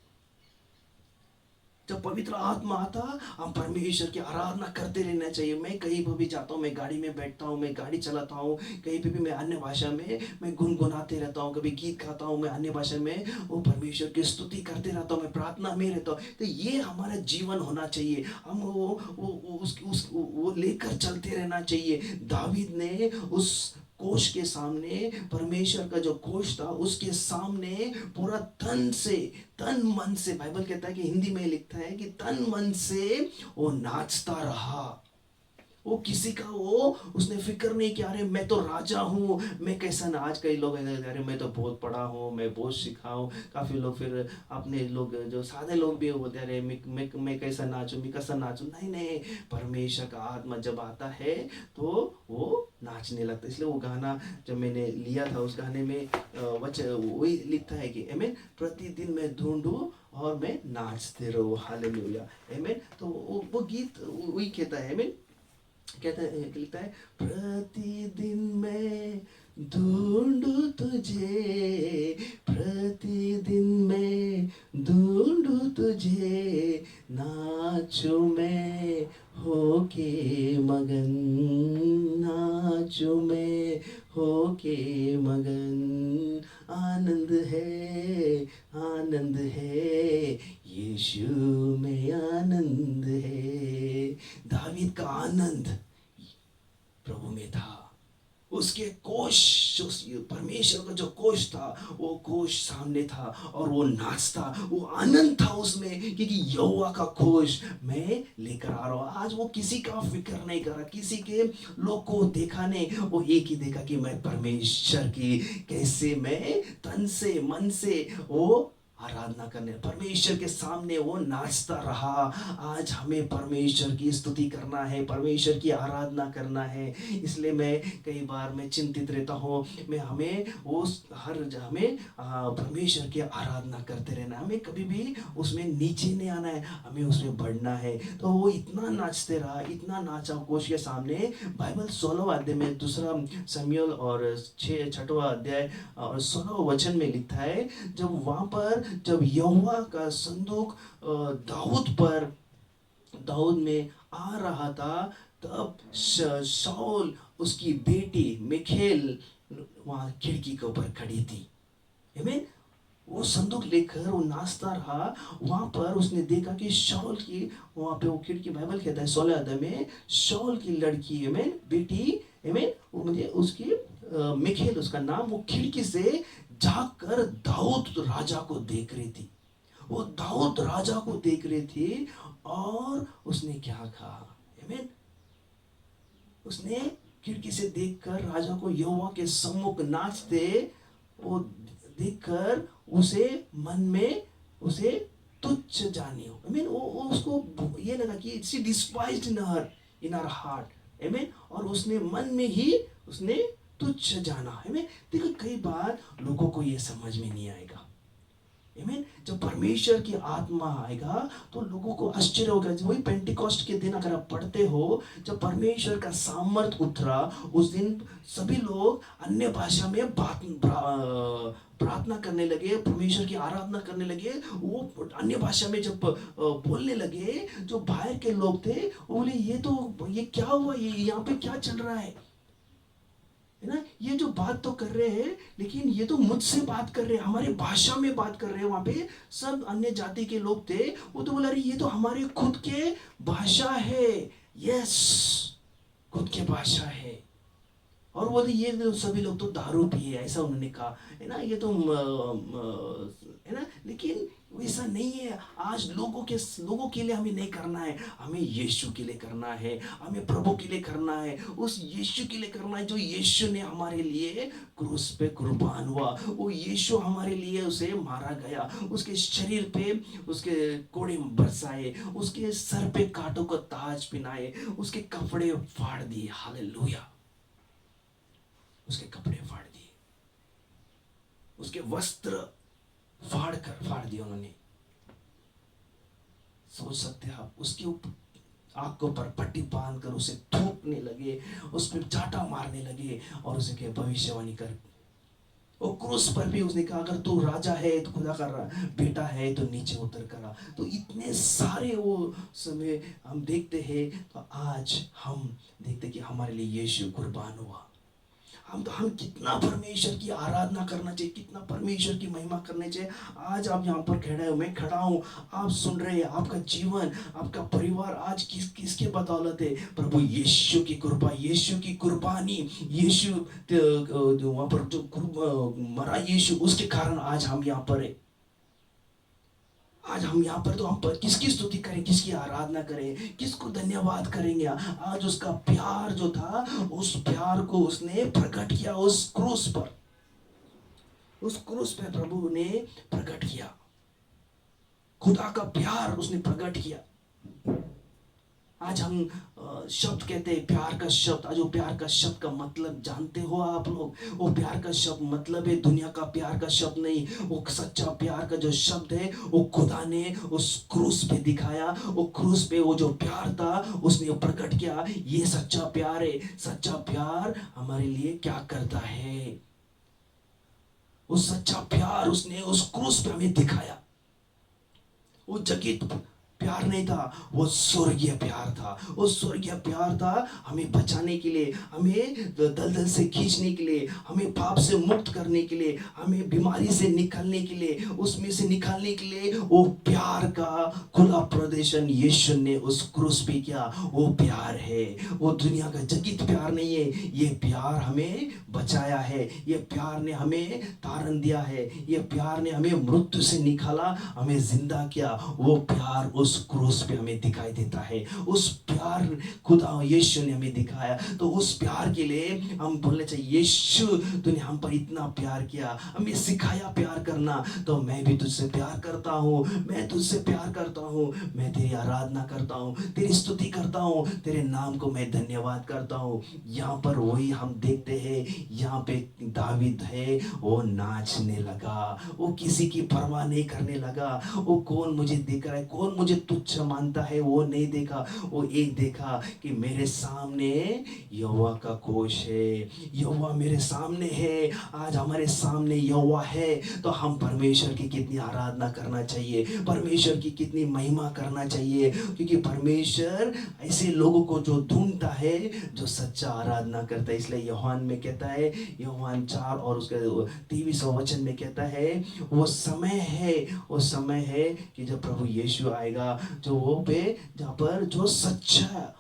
जब पवित्र आत्मा आता, हम परमेश्वर की आराधना करते रहना चाहिए। मैं कहीं पर भी जाता हूँ, मैं गाड़ी में बैठता हूँ, मैं गाड़ी चलाता हूँ, कहीं पे भी मैं अन्य भाषा में मैं गुनगुनाते रहता हूँ, कभी गीत गाता हूँ, मैं अन्य भाषा में वो परमेश्वर की स्तुति करते रहता हूँ, मैं प्रार्थना में रहता हूँ। तो ये हमारा जीवन होना चाहिए। हम वो लेकर चलते रहना चाहिए। दावीद ने उस कोष के सामने, परमेश्वर का जो कोष था उसके सामने पूरा तन मन से, बाइबल कहता है कि हिंदी में लिखता है कि तन मन से वो नाचता रहा। वो किसी का वो उसने फिक्र नहीं किया, अरे मैं तो राजा हूँ, मैं कैसा ना। आज कई लोग अरे मैं तो बहुत पढ़ा हूँ, मैं बहुत सीखा हूँ। काफ़ी लोग फिर अपने लोग जो सादे लोग भी बोलते हैं, अरे मैं कैसा नाचूँ, मैं कैसा नाचूँ। नहीं नहीं, परमेश्वर का आत्मा जब आता है तो वो नाचने लगता है। इसलिए वो गाना जब मैंने लिया था, उस गाने में वही लिखता है कि आमीन, प्रतिदिन मैं ढूंढूं और मैं नाचते रहूं, हालेलुया, आमीन। तो वो गीत वही कहता है, आमीन। कहता है, लिखता है, प्रतिदिन मैं ढूंढूं तुझे, प्रतिदिन मैं ढूंढूं तुझे, नाचूं मैं होके मगन, नाचूं मैं होके मगन, आनंद है यीशु में आनंद है। दावीद का आनंद प्रभु में था। उसके कोष, परमेश्वर का जो कोष था, वो कोष सामने था और वो नाचता, वो आनंद था उसमें, क्योंकि यहोवा का कोष मैं लेकर आ रहा हूँ। आज वो किसी का फिक्र नहीं कर रहा, किसी के लोग को देखा नहीं, वो एक ही देखा कि मैं परमेश्वर की कैसे मैं तन से मन से वो आराधना करने, परमेश्वर के सामने वो नाचता रहा। आज हमें परमेश्वर की स्तुति करना है, परमेश्वर की आराधना करना है। इसलिए मैं कई बार मैं चिंतित रहता हूँ। मैं हमें उस हमें परमेश्वर की आराधना करते रहना, हमें कभी भी उसमें नीचे नहीं आना है, हमें उसमें बढ़ना है। तो वो इतना नाचते रहा, इतना नाचा कोश के सामने। बाइबल 16 अध्याय में, दूसरा शमूएल और 6वां अध्याय और 16 वचन में लिखा है, जब वहां पर जब यहोवा का संदूक दाऊद में आ रहा था, तब शाऊल उसकी बेटी मिखेल वहां खिड़की के ऊपर खड़ी थी। आमीन। वो संदूक लेकर वो नाचता रहा। वहां पर उसने देखा कि शाऊल की, वहां पे वो खिड़की, बाइबल कहता है 16 अध्याय में, शाऊल की लड़की आमीन बेटी आमीन, वो मुझे उसकी मिखेल उसका नाम, वो खिड़की से जाकर दाऊद राजा को देख रही थी। वो दाऊद राजा को देख रही थी और उसने क्या कहा आमीन, उसने खिड़की से देखकर राजा को यहोवा के सम्मुख नाचते वो देखकर उसे मन में उसे तुच्छ जानी हो। आमीन। वो उसको ये लगा कि शी डिस्पाइज्ड इन हर हार्ट। आमीन। और उसने मन में ही उसने तुच्छ जाना। आमीन। देखो कई बार लोगों को ये समझ में नहीं आएगा। आमीन। जब परमेश्वर की आत्मा आएगा तो लोगों को आश्चर्य होगा। वही पेंटिकॉस्ट के दिन अगर आप पढ़ते हो, जब परमेश्वर का सामर्थ उतरा, उस दिन सभी लोग अन्य भाषा में प्रार्थना करने लगे, परमेश्वर की आराधना करने लगे। वो अन्य भाषा में जब बोलने लगे, जो बाहर के लोग थे वो बोले ये क्या हुआ, ये यहाँ पे क्या चल रहा है ना, ये जो बात तो कर रहे हैं लेकिन ये तो मुझसे बात कर रहे हैं, हमारे भाषा में बात कर रहे हैं। वहां पे सब अन्य जाति के लोग थे, वो तो बोला रही ये तो हमारे खुद के भाषा है। यस, खुद के भाषा है। और वो ये तो सभी लोग तो दारू पिए, ऐसा उन्होंने कहा है ना, ये तो है ना, लेकिन वैसा नहीं है। आज लोगों के लिए हमें नहीं करना है, हमें यीशु के लिए करना है, हमें प्रभु के लिए करना है, उस यीशु के लिए करना है जो यीशु ने हमारे लिए क्रूस पे कुर्बान हुआ। वो यीशु हमारे लिए उसे मारा गया, उसके शरीर पे उसके कोड़े बरसाए, उसके सर पे कांटों का ताज पहनाए, उसके कपड़े फाड़ दिए। हालेलुया। उसके कपड़े फाड़ दिए, उसके वस्त्र फाड़ दिए उन्होंने। सोच सकते हैं आप, उसके ऊपर आंखों पर पट्टी बांधकर उसे थूकने लगे, उस पर चाटा मारने लगे और उसे के भविष्यवाणी कर। और क्रूस पर भी उसने कहा अगर तू राजा है तो खुदा का बेटा है तो नीचे उतर करा। तो इतने सारे वो समय हम देखते हैं। तो आज हम देखते कि हमारे लिए यीशु कुर्बान हुआ। हम कितना परमेश्वर की आराधना करना चाहिए, कितना परमेश्वर की महिमा करनी चाहिए। आज आप यहाँ पर खड़े हो, मैं खड़ा हूँ, आप सुन रहे हैं, आपका जीवन, आपका परिवार आज किसके बदौलत है? प्रभु यीशु की कृपा, यीशु की कुर्बानी, यीशु वहाँ पर जो मरा यीशु, उसके कारण आज हम यहाँ पर है। आज हम यहाँ पर तो हम किसकी स्तुति करें, किसकी आराधना करें, किसको धन्यवाद करेंगे? आज उसका प्यार जो था, उस प्यार को उसने प्रकट किया उस क्रूस पर। उस क्रूस पे प्रभु ने प्रकट किया, खुदा का प्यार उसने प्रकट किया। आज हम शब्द कहते हैं प्यार का शब्द। आज वो प्यार का शब्द का मतलब जानते हो आप लोग? वो प्यार का शब्द मतलब है दुनिया का प्यार का शब्द नहीं। वो सच्चा प्यार का जो शब्द है वो खुदा ने उस क्रूस पे दिखाया। वो क्रूस पे वो जो प्यार था उसने प्रकट किया। ये सच्चा प्यार है। सच्चा प्यार हमारे लिए क्या करता है? वो सच्चा प्यार उसने उस क्रूस पे हमें दिखाया। वो जगत प्यार नहीं था, वो स्वर्गीय प्यार था। वो स्वर्गीय प्यार था हमें बचाने के लिए, हमें दलदल से खींचने के लिए, हमें पाप से मुक्त करने के लिए, हमें बीमारी से निकालने के लिए, उसमें से निकालने के लिए। वो प्यार का खुला प्रदर्शन यीशु ने उस क्रूस पे किया। वो प्यार है, वो दुनिया का जगत प्यार नहीं है। ये प्यार हमें बचाया है, ये प्यार ने हमें तारण दिया है, ये प्यार ने हमें मृत्यु से निकाला, हमें जिंदा किया। वो प्यार उस उस क्रूस पे हमें दिखाई देता है। उस प्यार खुदा यीशु ने हमें दिखाया, तो उस प्यार के लिए हम बोलने चाहिए, यीशु तूने हम पर इतना प्यार किया, हमें सिखाया प्यार करना, तो मैं भी तुझसे प्यार करता हूँ, मैं तुझसे प्यार करता हूँ, मैं तेरी आराधना करता हूँ, तेरी स्तुति करता हूँ, तेरे नाम को मैं धन्यवाद करता हूँ। यहाँ पर वही हम देखते हैं, यहाँ पे दावीद है, वो नाचने लगा, वो किसी की परवाह नहीं करने लगा, वो कौन मुझे देख रहा है, कौन मुझे तुच्छ मानता है, वो नहीं देखा। वो एक देखा कि मेरे सामने यहोवा का कोष है, यहोवा मेरे सामने है, आज हमारे सामने यहोवा है, तो हम परमेश्वर की कितनी आराधना करना चाहिए, परमेश्वर की कितनी महिमा करना चाहिए, क्योंकि परमेश्वर ऐसे लोगों को जो ढूंढता है जो सच्चा आराधना करता है। इसलिए यूहन्ना में कहता है, यूहन्ना 4 और उसके 23वां वचन में कहता है, वो समय है, वो समय है कि जब प्रभु यीशु आएगा, जो वो पे जहाँ पर जो सच्चा,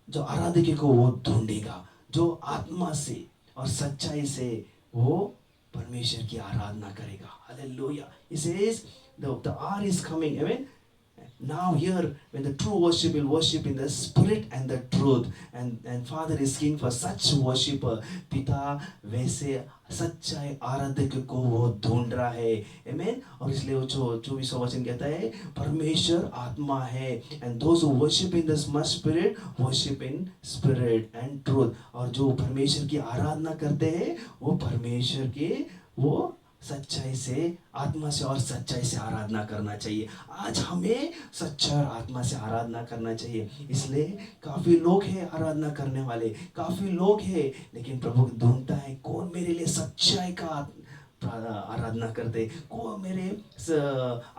जो आराधक को वो ढूंढेगा, जो आत्मा से और सच्चाई से वो परमेश्वर की आराधना करेगा। Hallelujah. He says the hour is coming. Amen. Now here, when the true worship will worship in the spirit and the truth, and Father is king for such worshipper. पिता वैसे सच्चाई आराधक को वो ढूंढ रहा है। Amen. और इसलिए वो 24वां वचन कहता है, परमेश्वर आत्मा है, and those who worship in the spirit worship in spirit and truth. और जो परमेश्वर की आराधना करते हैं वो परमेश्वर के वो सच्चाई से, आत्मा से और सच्चाई से आराधना करना चाहिए। आज हमें सच्चा और आत्मा से आराधना करना चाहिए। इसलिए काफ़ी लोग हैं आराधना करने वाले, काफ़ी लोग हैं, लेकिन प्रभु ढूंढता है कौन मेरे लिए सच्चाई का आराधना करते, कौन मेरे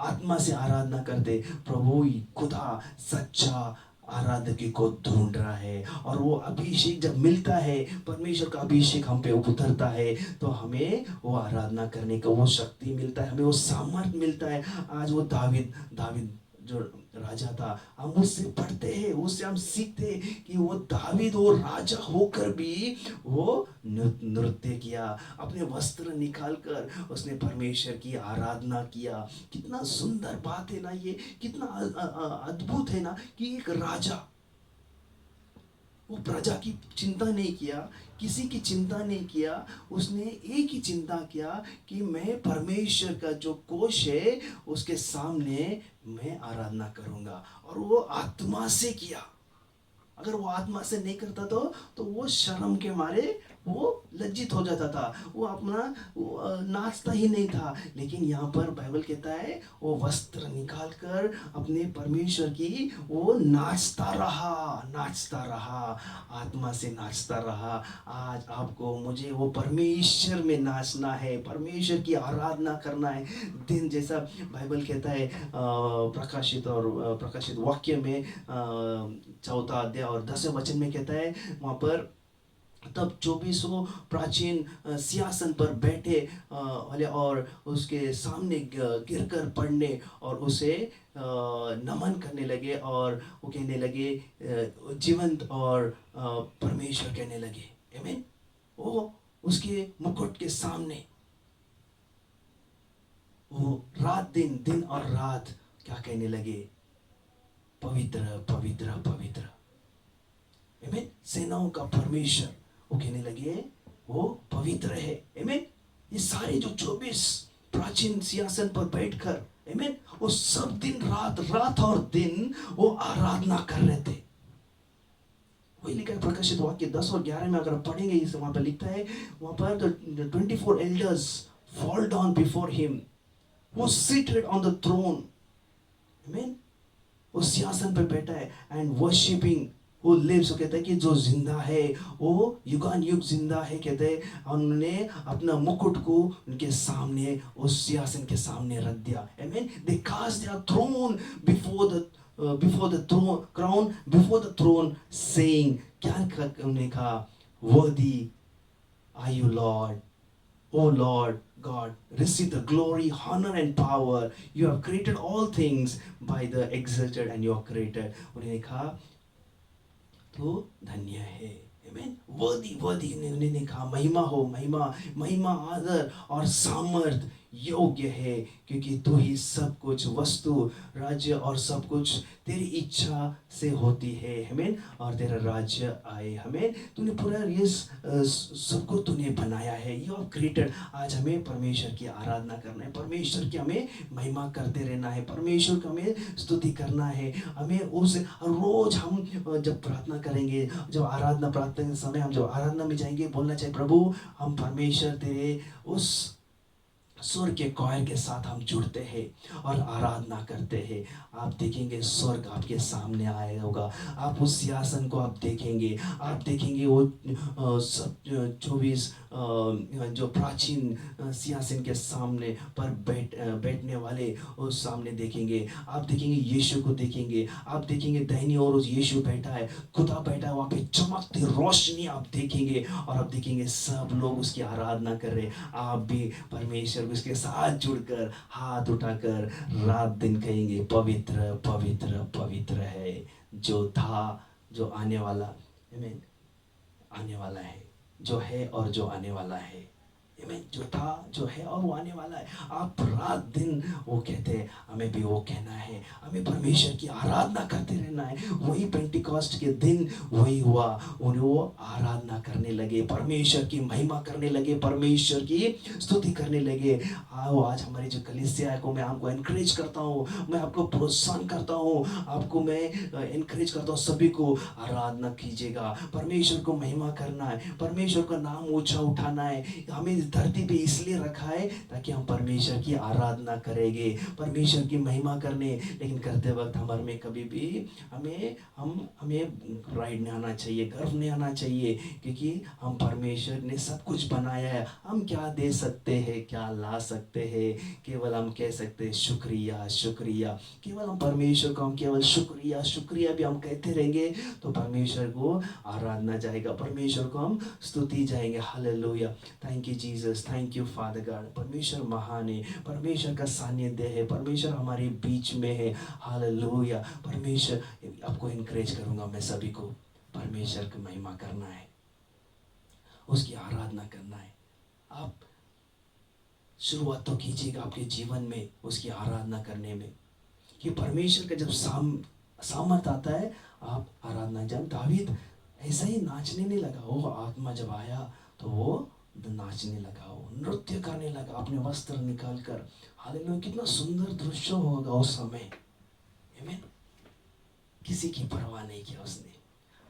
आत्मा से आराधना करते। प्रभु खुदा सच्चा आराधक को ढूंढ रहा है, और वो अभिषेक जब मिलता है, परमेश्वर का अभिषेक हम पे उतरता है, तो हमें वो आराधना करने का वो शक्ति मिलता है, हमें वो सामर्थ्य मिलता है। आज वो दावीद जो राजा था, हम उससे पढ़ते हैं, उससे हम सीखते हैं कि वो दावीद वो राजा होकर भी वो नृत्य किया, अपने वस्त्र निकाल कर उसने परमेश्वर की आराधना किया। कितना सुंदर बात है ना ये, कितना अद्भुत है ना कि एक राजा वो प्रजा की चिंता नहीं किया, किसी की चिंता नहीं किया, उसने एक ही चिंता किया कि मैं परमेश्वर का जो कोष है उसके सामने मैं आराधना करूंगा, और वो आत्मा से किया। अगर वो आत्मा से नहीं करता तो वो शर्म के मारे वो लज्जित हो जाता था, वो अपना नाचता ही नहीं था। लेकिन यहाँ पर बाइबल कहता है वो वस्त्र निकाल कर अपने परमेश्वर की वो नाचता रहा, आत्मा से नाचता रहा। आज आपको मुझे वो परमेश्वर में नाचना है, परमेश्वर की आराधना करना है। दिन जैसा बाइबल कहता है प्रकाशित वाक्य में 4 अध्याय और 10वें वचन में कहता है, वहाँ पर तब 24 प्राचीन सिंहासन पर बैठे वाले और उसके सामने गिरकर पड़ने और उसे नमन करने लगे, और वो कहने लगे जीवंत और परमेश्वर कहने लगे। आमीन। वो उसके मुकुट के सामने वो दिन और रात क्या कहने लगे, पवित्र पवित्र पवित्र। आमीन। सेनाओं का परमेश्वर वो कहने लगे वो पवित्र है। आमीन। ये सारे जो 24 प्राचीन सिंहासन पर बैठकर, आमीन, वो सब दिन रात और दिन वो आराधना कर रहे थे। वही लिखा है प्रकाशित वाक्य 10 और 11 में, अगर पढ़ेंगे इसे, वहां पर लिखता है, वहां पर 24 elders fall down before him who seated on the throne. आमीन। वो सिंहासन पर बैठा है, and worshiping वो लिव्स, कहता है कि जो जिंदा है वो युगान युग जिंदा है, कहते हैं। उन्होंने अपना मुकुट को उनके सामने उस सिंहासन के सामने रख दिया। आमीन। They cast their throne before the crown before the throne, saying, क्या उन्होंने कहा, worthy are you Lord, O Lord God, receive the glory, honor and power. You have created all things by the exalted and you are created. उन्होंने कहा तो धन्य है। आमीन। वर्दी उन्होंने कहा, महिमा हो, महिमा आदर और सामर्थ योग्य है, क्योंकि तू ही सब कुछ, वस्तु, राज्य और सब कुछ तेरी इच्छा से होती है। हमें और तेरा राज्य आए। हमें तूने पूरा ये सबको तूने बनाया है। You have created. आज हमें परमेश्वर की आराधना करना है, परमेश्वर की हमें महिमा करते रहना है, परमेश्वर का हमें स्तुति करना है। हमें उस रोज हम जब प्रार्थना करेंगे, जब आराधना प्रार्थना के समय हम जब आराधना में जाएंगे, बोलना चाहिए प्रभु हम परमेश्वर तेरे उस स्वर्ग के कॉयर के साथ हम जुड़ते हैं और आराधना करते हैं। आप देखेंगे स्वर्ग आपके सामने आया होगा। आप उस सिंहासन को आप देखेंगे, आप देखेंगे वो सब 24 जो प्राचीन सिंहासन के सामने पर बैठने वाले उस सामने देखेंगे। आप देखेंगे यीशु को देखेंगे, आप देखेंगे दाहिनी ओर उस यीशु बैठा है, खुदा बैठा है, वहाँ पे चमकती रोशनी आप देखेंगे और आप देखेंगे सब लोग उसकी आराधना कर रहे। आप भी परमेश्वर उसके साथ जुड़कर हाथ उठाकर रात दिन कहेंगे पवित्र पवित्र पवित्र है जो था, जो आने वाला, आमीन, आने वाला है, जो है और जो आने वाला है। आमीन, जो था, जो है और वो आने वाला है। आप रात दिन वो कहते हैं, हमें भी वो कहना है, हमें परमेश्वर की आराधना करते रहना है। वही पेंटिकॉस्ट के दिन वही हुआ, उन्हें वो आराधना करने लगे, परमेश्वर की महिमा करने लगे, परमेश्वर की स्तुति करने लगे। आओ आज हमारी जो कलीसिया को मैं आपको एनकरेज करता हूँ, मैं आपको प्रोत्साहन करता हूँ, आपको मैं एनकरेज करता हूँ, सभी को आराधना कीजिएगा, परमेश्वर को महिमा करना है, परमेश्वर का नाम ऊंचा उठाना है। हमें धरती पे इसलिए रखा है ताकि हम परमेश्वर की आराधना करेंगे, परमेश्वर की महिमा करने। लेकिन करते वक्त हमारे में कभी भी हमें प्राइड नहीं आना चाहिए, गर्व नहीं आना चाहिए, क्योंकि हम परमेश्वर ने सब कुछ बनाया है। हम क्या दे सकते हैं, क्या ला सकते हैं? केवल हम कह सकते हैं शुक्रिया शुक्रिया। केवल हम परमेश्वर को हम केवल शुक्रिया शुक्रिया भी हम कहते रहेंगे तो परमेश्वर को आराधना जाएगा, परमेश्वर को हम स्तुति जाएंगे। Hallelujah, thank you Jesus, thank you father God. परमेश्वर महान है, परमेश्वर का सानिध्य है, परमेश्वर हमारे बीच में है। हालेलुया, परमेश्वर आपको इनकरेज करूंगा मैं सभी को, परमेश्वर की महिमा करना है, उसकी आराधना करना है। आप शुरुआत तो कीजिएगा आपके जीवन में उसकी आराधना करने में, कि परमेश्वर का जब सामर्थ आता है आप आराधना। जब दावीद ऐसा ही नाचने नहीं लगा, वो आत्मा जब आया तो वो नाचने लगा, वो नृत्य करने लगा अपने वस्त्र निकाल कर। हालेलुया, कितना सुंदर दृश्य होगा उस समय। आमीन, किसी की परवाह नहीं किया उसने।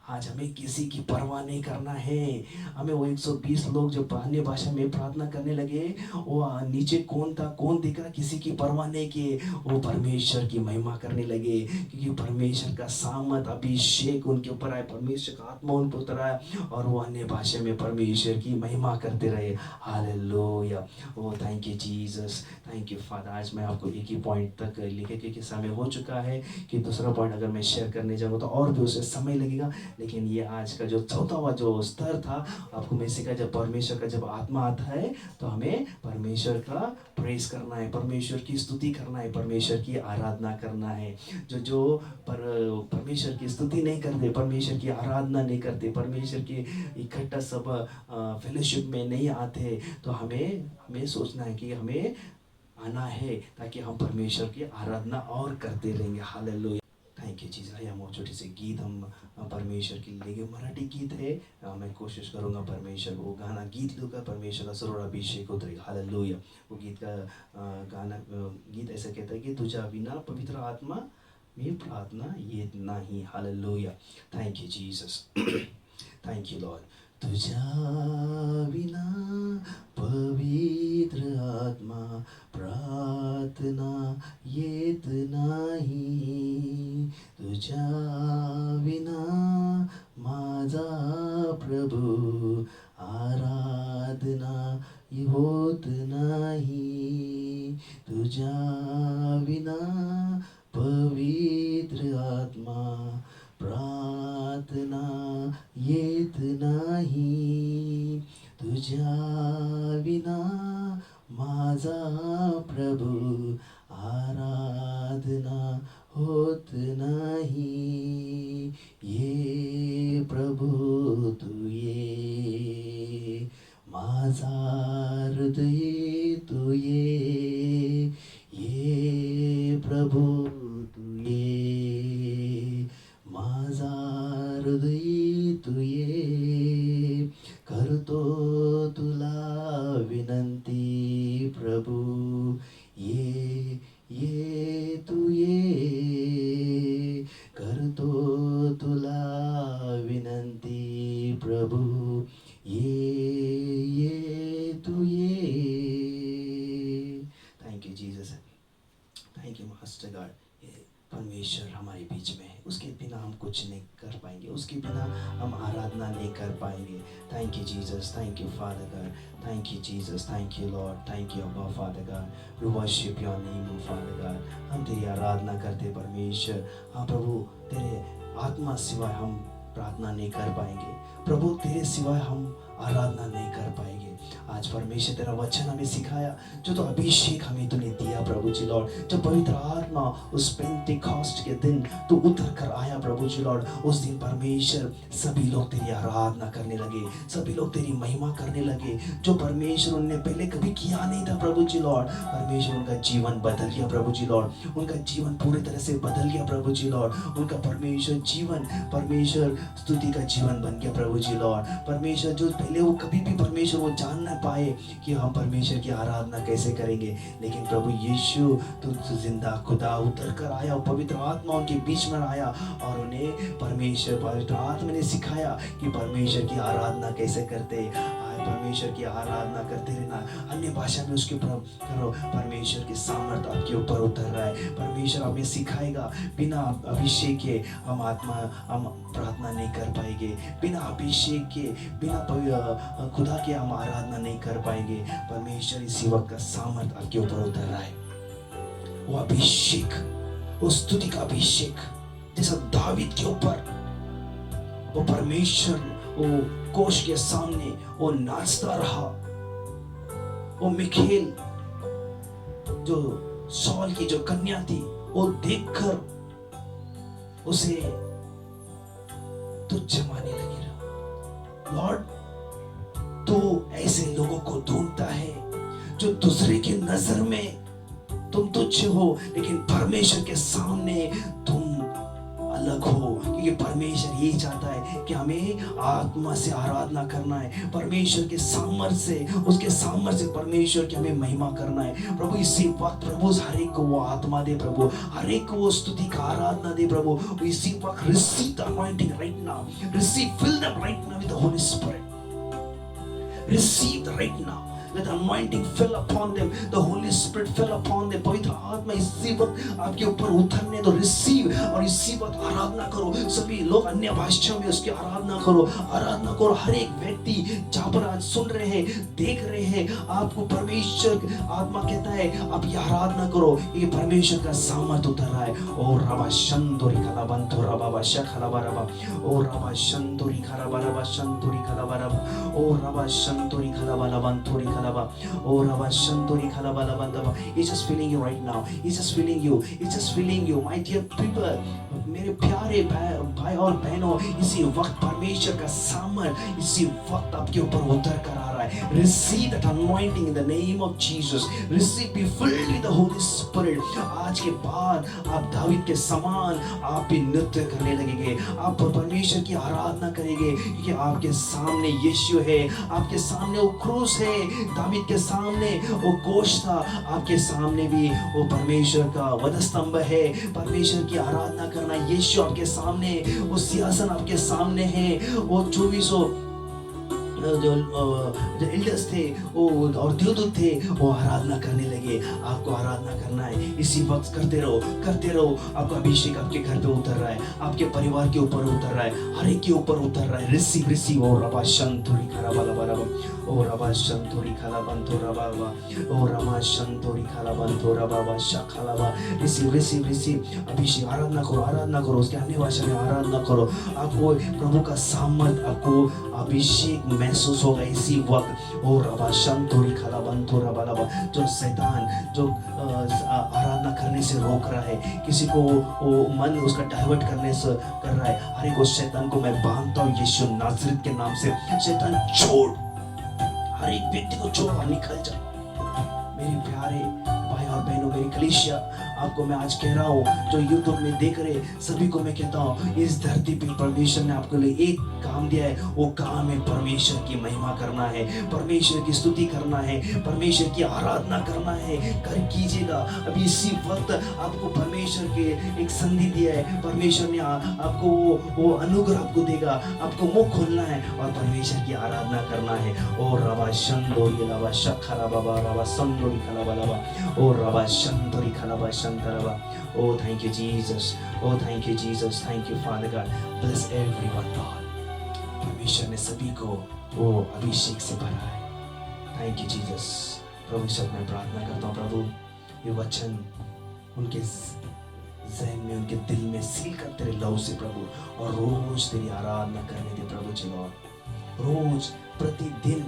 आज हमें किसी की परवाह नहीं करना है। हमें वो 120 लोग जो अन्य भाषा में प्रार्थना करने लगे, वो नीचे कौन था कौन दिख रहा, किसी की परवाह नहीं किए, वो परमेश्वर की महिमा करने लगे, क्योंकि परमेश्वर का सामर्थ अभिषेक उनके ऊपर आया, परमेश्वर का आत्मा उन पर उतर आया और वो अन्य भाषा में परमेश्वर की महिमा करते रहे। हालेलुया, oh thank you Jesus, thank you Father. आज मैं आपको एक ही पॉइंट तक लिखे, क्योंकि समय हो चुका है कि दूसरा पॉइंट अगर मैं शेयर करने जाऊँ तो और भी उसे समय लगेगा। लेकिन ये आज का जो चौथावा जो स्तर था, आपको मैं सिखा, जब परमेश्वर का जब आत्मा आता है तो हमें परमेश्वर का प्रेस करना है, परमेश्वर की स्तुति करना है, परमेश्वर की आराधना करना है। जो परमेश्वर की स्तुति नहीं करते, परमेश्वर की आराधना नहीं करते, परमेश्वर की इकट्ठा सब फेलोशिप में नहीं आते, तो हमें सोचना है कि हमें आना है ताकि हम परमेश्वर की आराधना और करते रहेंगे। Hallelujah, thank you Jesus. आइए हम वो छोटे से गीत हम परमेश्वर के लिए, मराठी गीत है, मैं कोशिश करूँगा परमेश्वर को गाना गीत लूँगा, परमेश्वर का सरोवर अभिषेक उतरेगा। हालेलुया, वो गीत का गीत ऐसा कहता है कि तुझा बिना पवित्र आत्मा में प्रार्थना येत नाही। Hallelujah, thank you Jesus, thank you Lord. तुझ्या विना पवित्र आत्मा प्रार्थना येत नाही, तुझ्या विना माझा प्रभू आराधना होत नाही, तुझ्या विना पवित्र आत्मा प्रार्थना येत नाही, तुझ्या विना माझा प्रभू आराधना होत नाही। ये प्रभू तू ये, माझा हृदय तू ये, करतो तुला विनंती प्रभू, ये तू ये, करतो तुला विनंती प्रभू, ये तू ये. Thank you Jesus, thank you master God. परमेश्वर हमारे बीच में है, उसके बिना हम कुछ नहीं कर पाएंगे, उसके बिना हम आराधना नहीं कर पाएंगे. Thank you Jesus, thank you father God, thank you Jesus, thank you Lord, thank you abba father God. We worship your name father God. हम तेरी आराधना करते परमेश्वर. हाँ प्रभु, तेरे आत्मा सिवाय हम प्रार्थना नहीं कर पाएंगे प्रभु, तेरे सिवाय हम आराधना नहीं कर पाएंगे. आज परमेश्वर तेरा वचन हमें सिखाया, जो तो अभिषेक हमें तूने दिया प्रभु जी लॉर्ड, जो पवित्र आत्मा उस पेंटिकॉस्ट के दिन तू उतर कर आया प्रभु जी लॉर्ड, उस दिन परमेश्वर सभी लोग तेरी आराधना करने लगे, सभी लोग तेरी महिमा करने लगे, जो परमेश्वर उनने पहले कभी किया नहीं था प्रभु जी लॉर्ड. परमेश्वर उनका जीवन बदल गया प्रभु जी लॉर्ड, उनका जीवन पूरी तरह से बदल गया प्रभु जी लॉर्ड. उनका परमेश्वर जीवन, परमेश्वर स्तुति का जीवन बन गया प्रभु जी लॉर्ड. परमेश्वर जो पहले वो कभी भी परमेश्वर वो जान ना पाए कि हम परमेश्वर की आराधना कैसे करेंगे, लेकिन प्रभु यीशु तो जिंदा खुदा उतर कर आया, पवित्र आत्मा उनके बीच में आया और उन्हें परमेश्वर पवित्र आत्मा ने सिखाया कि परमेश्वर की आराधना कैसे करते. परमेश्वर की आराधना करते रहना, अन्य भाषा में उसके ऊपर करो. परमेश्वर की सामर्थ आपके ऊपर उतर रहा है. परमेश्वर हमें सिखाएगा, बिना अभिषेक के हम प्रार्थना नहीं कर पाएंगे, बिना अभिषेक के, बिना खुदा के हम आराधना नहीं कर पाएंगे. परमेश्वर इसी वक्त का सामर्थ आपके ऊपर उतर रहा है. वो अभिषेक, वो स्तुति का अभिषेक जैसा दावीद के ऊपर, वो परमेश्वर वो कोष के सामने वो नाचता रहा. वो मिखेल जो सौल की जो कन्या थी, वो देखकर उसे तुच्छ मानने लगी. लॉर्ड, तो ऐसे लोगों को ढूंढता है जो दूसरे की नजर में तुम तुच्छ हो, लेकिन परमेश्वर के सामने तुम अलग हो. क्योंकि परमेश्वर ये चाहता है कि हमें आत्मा से आराधना करना है, परमेश्वर के सामर्थ्य से, उसके सामर्थ्य से परमेश्वर की हमें महिमा करना है. प्रभु इसी वक्त प्रभु हर एक को वो आत्मा दे प्रभु, हर एक को वो स्तुति का आराधना दे प्रभु. इसी वक्त receive the anointing right now, receive, fill them right now with the Holy Spirit. Receive the right now. Let the anointing fill upon them. The Holy Spirit fill upon them. पवित्र आत्मा इसी वक्त आपके ऊपर उतरने दो. रिसीव, और इसी वक्त आराधना करो. सभी लोग अन्य भाषा में उसकी आराधना करो, आराधना करो. हर एक व्यक्ति जहाँ पर आज सुन रहे हैं, देख रहे हैं, आपको परमेश्वर आत्मा कहता है आप ये आराधना करो. ये परमेश्वर का सामर्थ उतर रहा है. ओ रबा शंदोरी खलाबंतो रबा शखलाबा रबा, ओ रबा शंदोरी खलाबा रबा शंदोरी खलाबा रबा, ओ रबा शंदोरी खलाबा लबंतोरी खलाबा, ओ रबा शंदोरी खलाबा लबंतबा. He's just feeling you right now. He's just feeling you. He's just feeling you, my dear people. मेरे प्यारे भाई और बहनों, इसी वक्त परमेश्वर का सामर्थ इसी वक्त आपके ऊपर उतर कर आ रहा है. Receive that anointing in the name of Jesus. Receive, be filled with the Holy Spirit. आज के बाद आप दावीद के समान आप भी नृत्य करने लगेंगे, आप परमेश्वर की आराधना करेंगे, क्योंकि आपके सामने यीशु है, आपके सामने वो क्रूस है, दावीद के सामने वो गोश्त था, आपके सामने भी वो परमेश्वर का वधस्तंभ है. परमेश्वर की आराधना करना, यीशु आपके सामने, वो सिंहासन आपके सामने है. वो 2400 जो एल्डर्स थे वो और देवदूत थे, वो आराधना करने लगे. आपको आराधना करना है, इसी वक्त करते रहो, करते रहो. आपका अभिषेक आपके घर पे उतर रहा है, आपके परिवार के ऊपर उतर रहा है, हर एक के ऊपर उतर रहा है. Receive, receive. ओ रबा शंतुरी खलाबा, ओ रबा शंतुरी खलाबंतो रबा, ओ रबा शंतुरी खलाबंतो रबा शखलाबा. Receive, receive, receive. अभिषेक, आराधना करो, आराधना करो, उसके अन्य भाषा में आराधना करो. आपको प्रभु का सामर्थ, आपको अभिषेक महसूस होगा इसी वक्त. ओ रबा शंतुरी खलाबंतो रबा रबा. जो शैतान जो आराधना करने से रोक रहा है, किसी को वो मन उसका डाइवर्ट करने से कर रहा है, हर एक उस शैतान को मैं बांधता हूँ यीशु नाज़रेत के नाम से. शैतान छोड़, हर एक व्यक्ति को छोड़, निकल जा. मेरे प्यारे भाई और बहनों, मेरी कलीसिया, आपको मैं आज कह रहा हूँ, जो यूट्यूब में देख रहे सभी को मैं कहता हूँ, इस धरती पे परमेश्वर ने आपके लिए एक काम दिया है। वो काम है परमेश्वर की महिमा करना है, परमेश्वर की स्तुति करना है, परमेश्वर की आराधना करना है। कर कीजिएगा। अभी इसी वक्त आपको परमेश्वर के एक संधि दिया है। परमेश्वर ने आपको वो अनुग्रह आपको देगा। आपको मुंह खोलना है और परमेश्वर की आराधना करना है। ओ रबा शंदोरी लबा शखरा बाबा रबा संदोरी खलाबा लबा, ओ रबा शंदोरी खलाबा शंतरबा। Oh, thank you, Jesus. Oh, thank you, Jesus. Thank you, Father God. Bless everyone, Lord. परमेश्वर ने सभी को वो अभिषेक से भरा है। Thank you Jesus. प्रभु सब मैं प्रार्थना करता हूँ प्रभु, ये वचन उनके ज़हन में, उनके दिल में सील कर तेरे लहू से प्रभु, और रोज तेरी आराधना करने दे प्रभु जी लॉर्ड। रोज प्रतिदिन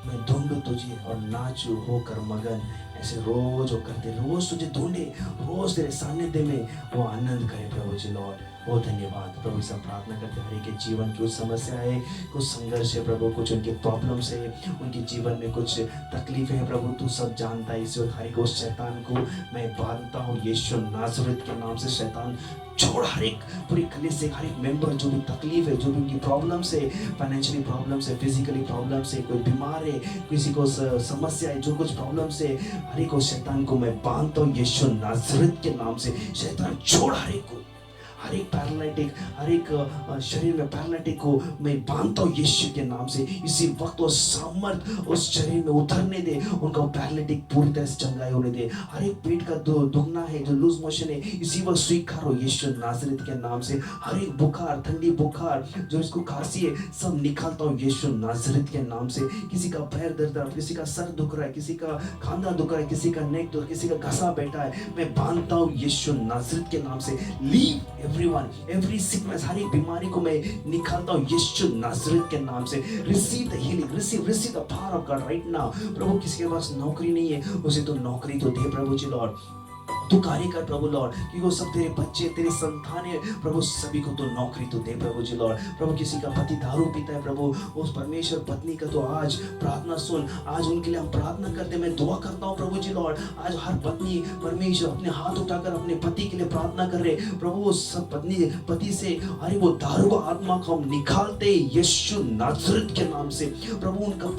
मैं ढूंढूं तुझे और नाचू होकर मगन, ऐसे रोज वो करते, रोज तुझे ढूंढे, रोज तेरे सानिध्य में वो आनंद करे प्रभु जी लॉर्ड। ओ धन्यवाद प्रभु। सब प्रार्थना करते हर एक के जीवन की कुछ समस्या है, कुछ संघर्ष है प्रभु, कुछ उनके प्रॉब्लम्स है, उनके जीवन में कुछ तकलीफें है प्रभु, तू सब जानता है। इस वक्त हर एक उस शैतान को मैं बांधता हूँ यीशु नासरत के नाम से। शैतान छोड़, हर एक पूरी कलीसिया से हर एक मेंबर जो भी तकलीफ है, जो भी उनकी प्रॉब्लम्स है, फाइनेंशियली प्रॉब्लम्स है, फिजिकली प्रॉब्लम्स है, कोई बीमार है, किसी को समस्या है, जो कुछ प्रॉब्लम्स है, हर एक उस शैतान को मैं बांधता हूँ यीशु नासरत के नाम से। शैतान छोड़, हर एक को, हर एक पैरालिटिक, हर एक शरीर में पैरालिटिक को मैं बांधता हूँ यीशु के नाम से। इसी वक्त वो सामर्थ उस शरीर में उतरने दे, उनका पैरालिटिक पूरी तरह से चंगाई होने दे। हर एक पेट का दुखना है, जो लूज मोशन है, इसी वक्त स्वीकार हो यीशु नासरत के नाम से। हर एक बुखार, ठंडी बुखार, जो इसको खांसी है, सब निकालता हूँ यीशु नासरत के नाम से। किसी का पैर दर्द है, किसी का सर दुख रहा है, किसी का खांदा दुख रहा है, किसी का नेक दुख, किसी का घसा बैठा है, मैं बांधता हूँ यीशु नासरत के नाम से। लीव everyone, every sickness, हर एक बीमारी को मैं निकालता हूँ यीशु नासरत के नाम से। receive the healing, receive the power of God right now। प्रभु किसी के पास नौकरी नहीं है, उसे तो नौकरी तो दे प्रभु जी लॉर्ड। तू कार्य कर प्रभु लॉर्ड, कि वो सब तेरे बच्चे, तेरे संतान है प्रभु, सभी को तो नौकरी तो दे प्रभु जी लॉर्ड। प्रभु किसी का पति दारू पीता है प्रभु, उस परमेश्वर पत्नी का तो आज प्रार्थना सुन। आज उनके लिए हम प्रार्थना करते, मैं दुआ करता हूँ प्रभु जी लॉर्ड। आज हर पत्नी परमेश्वर अपने हाथ उठाकर अपने पति के लिए प्रार्थना कर रहे प्रभु। वो सब पति से अरे वो दारू का आत्मा को हम निकालते यीशु नासरत के नाम से। प्रभु उनका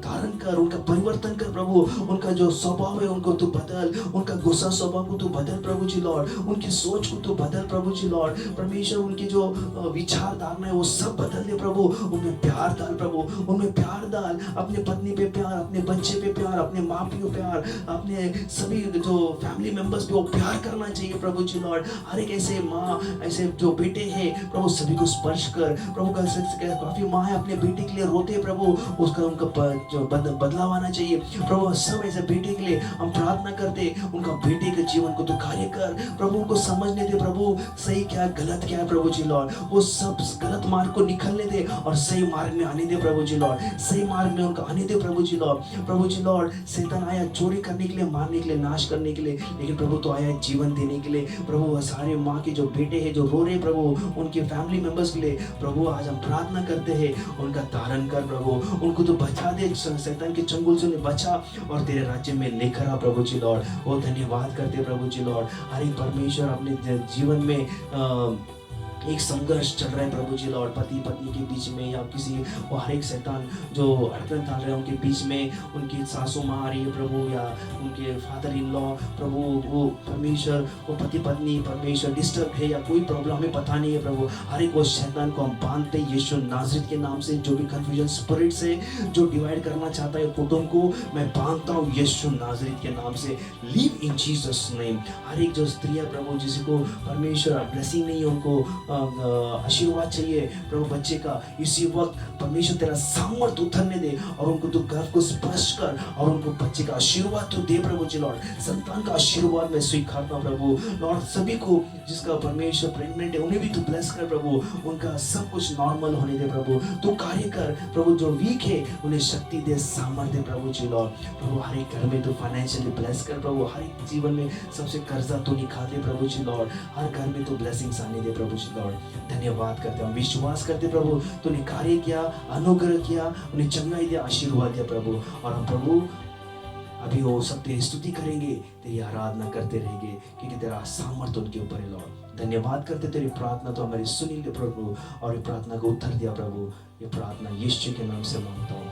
धारण कर, उनका परिवर्तन कर प्रभु, उनका जो स्वभाव है उनको तू बदल, उनका गुस्सा स्वभाव को तू बदल प्रभु जी लॉर्ड, उनकी सोच को तू बदल प्रभु जी लॉर्ड। परमेश्वर उनकी जो विचार धारणा है वो सब बदल दे प्रभु। उनमें प्यार डाल प्रभु, उनमें प्यार डाल, अपने पत्नी पे प्यार, अपने बच्चे पे प्यार, अपने माँ पे प्यार, अपने सभी जो फैमिली मेंबर्स पे वो प्यार करना चाहिए प्रभु जी लॉर्ड। हर एक ऐसे माँ, ऐसे जो बेटे हैं प्रभु, सभी को स्पर्श कर प्रभु। काफी माँ है अपने बेटे के लिए रोते प्रभु, उसका उनका जो बदलाव आना चाहिए प्रभु। सब ऐसे बेटे के लिए हम प्रार्थना करते, उनका बेटे के जीवन को तो कार्य कर प्रभु, उनको समझने दे प्रभु, सही क्या है गलत क्या है प्रभु जी लॉर्ड। वो सब गलत मार्ग को निकलने दे और सही मार्ग में आने दे प्रभु जी लॉर्ड, सही मार्ग में उनको आने दे प्रभु जी लॉर्ड। प्रभु जी लॉर्ड, शैतान आया चोरी करने के लिए, मारने के लिए, नाश करने के लिए, लेकिन प्रभु तो आया जीवन देने के लिए प्रभु। सारे माँ के जो बेटे हैं जो रो रहे प्रभु, उनके फैमिली मेंबर्स के लिए प्रभु आज हम प्रार्थना करते हैं, उनका धारण कर प्रभु, उनको तो बचा दे, शैतान के चंगुल से उन्हें बचा और तेरे राज्य में लेकर आ प्रभु जी लॉर्ड। वो धन्यवाद करते प्रभु जी लॉर्ड। हरि परमेश्वर अपने जीवन में एक संघर्ष चल रहा है प्रभु जी लॉर्ड, पति पत्नी के बीच में, या किसी वो हर एक शैतान जो अड़कन डाल रहे हैं उनके बीच में, उनकी सासू माँ आ रही है प्रभु, या उनके फादर इन लॉ प्रभु, वो परमेश्वर वो पति पत्नी परमेश्वर डिस्टर्ब है या कोई प्रॉब्लम हमें पता नहीं है प्रभु। हर एक वो शैतान को हम बांधते यीशु नासरीत के नाम से। जो भी कंफ्यूजन स्पिरिट से जो डिवाइड करना चाहता है कुटुंब को, मैं बांधता हूँ यीशु नासरीत के नाम से। Live in Jesus name. हर एक जो स्त्री है प्रभु, जिसको परमेश्वर ब्लेसिंग नहीं है, उनको आशीर्वाद चाहिए प्रभु बच्चे का, इसी वक्त परमेश्वर तेरा सामर्थ उतरने दे और उनको तू गर्भ को स्पर्श कर और उनको बच्चे का आशीर्वाद तू दे प्रभु जी लॉर्ड। संतान का आशीर्वाद मैं स्वीकारता हूं प्रभु लॉर्ड। सभी को जिसका परमेश्वर प्रेग्नेंट है उन्हें भी तू ब्लेस कर प्रभु, उनका सब कुछ नॉर्मल होने दे प्रभु। तू कार्य कर प्रभु, जो वीक है उन्हें शक्ति दे, सामर्थ्य दे प्रभु जी लॉर्ड। प्रभु हर एक घर में तू फाइनेंशियली ब्लेस कर प्रभु, हर एक जीवन में सबसे कर्जा तू निकाल दे प्रभु जी लॉर्ड। हर घर में तू ब्लेसिंग्स आने दे प्रभु जी लॉर्ड। धन्यवाद करते हैं, विश्वास करते प्रभु, तूने कार्य किया, अनुग्रह किया, उन्हें चंगाई दिया, आशीर्वाद दिया प्रभु। और हम प्रभु अभी वो सब तेरी स्तुति करेंगे, तेरी आराधना करते रहेंगे, क्योंकि तेरा सामर्थ्य उनके ऊपर है लॉर्ड। धन्यवाद करते, तेरी प्रार्थना तो हमारी सुनी ले प्रभु, और ये प्रार्थना को उत्तर दिया प्रभु। ये प्रार्थना यीशु के नाम से मांगता हूँ,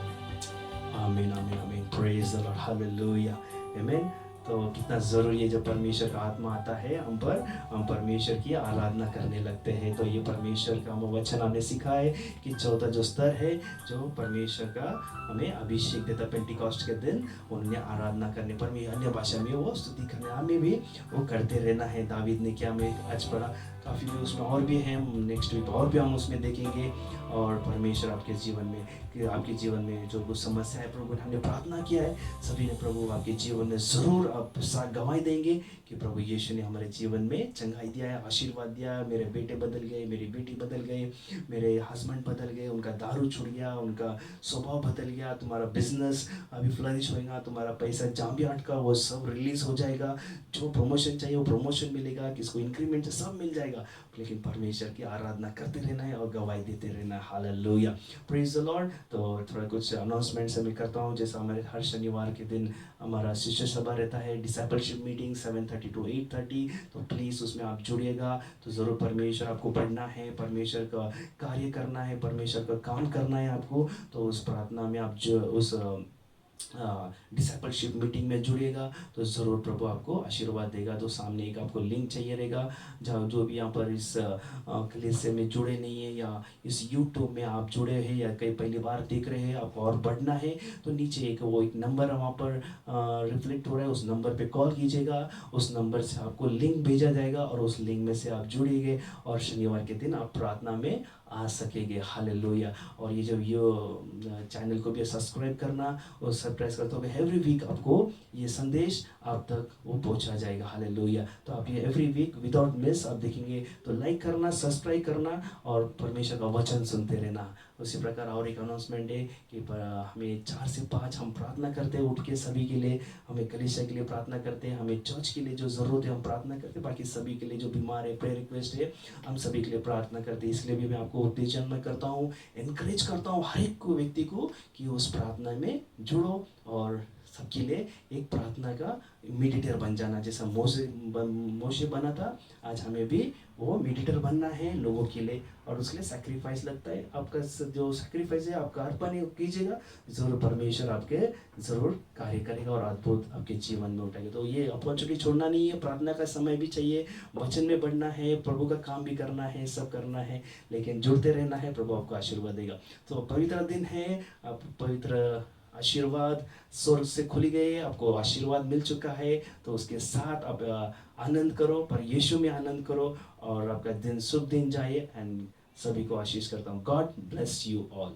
आमीन आमीन आमीन। प्रेज द लॉर्ड, हालेलुया, आमीन। तो कितना ज़रूरी है जब परमेश्वर का आत्मा आता है हम पर, हम परमेश्वर की आराधना करने लगते हैं। तो ये परमेश्वर का हम वचन हमने सीखा है कि चौथा जो स्तर है, जो परमेश्वर का हमें अभिषेक देता पेंटिकॉस्ट के दिन, उन्हें आराधना करने पर भी अन्य भाषा में वो स्तुति करने हमें भी वो करते रहना है। दावीद ने क्या हमें आज पढ़ा, काफ़ी भी उसमें और भी हैं, नेक्स्ट वीक और भी हम उसमें देखेंगे। और परमेश्वर आपके जीवन में, कि आपके जीवन में जो कुछ समस्या है प्रभु, हमने प्रार्थना किया है सभी ने, प्रभु आपके जीवन में ज़रूर आप साथ गवाही देंगे कि प्रभु यीशु ने हमारे जीवन में चंगाई दिया है, आशीर्वाद दिया है। मेरे बेटे बदल गए, मेरी बेटी बदल गए, मेरे हस्बैंड बदल गए, उनका दारू छूट गया, उनका स्वभाव बदल गया, तुम्हारा बिजनेस अभी फ्लरिश होएगा, तुम्हारा पैसा जहाँ भी अटका वो सब रिलीज हो जाएगा, जो प्रमोशन चाहिए वो प्रमोशन मिलेगा, किसको इंक्रीमेंट सब मिल जाएगा। लेकिन परमेश्वर की आराधना करते रहना है और गवाही देते रहना है। Hallelujah, praise the Lord. तो थोड़ा कुछ अनाउंसमेंट्स मैं करता हूँ। जैसा हमारे हर शनिवार के दिन हमारा शिष्य सभा रहता है, डिसाइपलशिप मीटिंग 7:30 to 8:30, तो प्लीज़ उसमें आप जुड़िएगा। तो ज़रूर परमेश्वर आपको पढ़ना है, परमेश्वर का कार्य करना है, परमेश्वर का काम करना है आपको। तो उस प्रार्थना में आप जो उस डिसाइपलशिप मीटिंग में जुड़िएगा तो ज़रूर प्रभु आपको आशीर्वाद देगा। तो सामने एक आपको लिंक चाहिए रहेगा, जहाँ जो भी यहाँ पर इस कलीसिया में जुड़े नहीं है या इस यूट्यूब में आप जुड़े हैं या कई पहली बार देख रहे हैं, आपको और बढ़ना है तो नीचे एक नंबर वहाँ पर रिफ्लेक्ट हो रहा है, उस नंबर पे कॉल कीजिएगा। उस नंबर से आपको लिंक भेजा जाएगा और उस लिंक में से आप जुड़िएगा और शनिवार के दिन आप प्रार्थना में आ सकेंगे। हालेलुया। और ये चैनल को भी सब्सक्राइब करना और सरप्राइज करते हो, एवरी वीक आपको ये संदेश आप तक वो पहुंचा जाएगा। हालेलुया। तो आप ये एवरी वीक विदाउट मिस आप देखेंगे, तो लाइक करना, सब्सक्राइब करना और परमेश्वर का वचन सुनते रहना। उसी प्रकार और एक अनाउंसमेंट है कि हमें 4 से 5 हम प्रार्थना करते हैं उठ के सभी के लिए, हमें कलीसिया के लिए प्रार्थना करते हैं, हमें चर्च के लिए जो ज़रूरत है हम प्रार्थना करते हैं, बाकी सभी के लिए जो बीमार है प्रेयर रिक्वेस्ट है हम सभी के लिए प्रार्थना करते हैं। इसलिए भी मैं आपको उत्तेजन में करता हूँ, इनकरेज करता हूँ हर एक को व्यक्ति को कि उस प्रार्थना में जुड़ो और सबके लिए एक प्रार्थना का मेडिटेटर बन जाना। जैसा मोशे बना था, आज हमें भी वो मेडिटेटर बनना है लोगों के लिए। और उसके लिए सैक्रिफाइस लगता है, आपका जो सैक्रिफाइस है आपका अर्पण कीजिएगा, ज़रूर परमेश्वर आपके ज़रूर कार्य करेगा और अद्भुत आपके जीवन में उठाएगा। तो ये अपॉर्चुनिटी छोड़ना नहीं है, प्रार्थना का समय भी चाहिए, वचन में बढ़ना है, प्रभु का काम भी करना है, सब करना है, लेकिन जुड़ते रहना है, प्रभु आपको आशीर्वाद देगा। तो पवित्र दिन है, आप पवित्र आशीर्वाद स्वर्ग से खुली गई है, आपको आशीर्वाद मिल चुका है, तो उसके साथ आप आनंद करो, पर यीशु में आनंद करो और आपका दिन शुभ दिन जाए। एंड सभी को आशीष करता हूँ। God bless you all.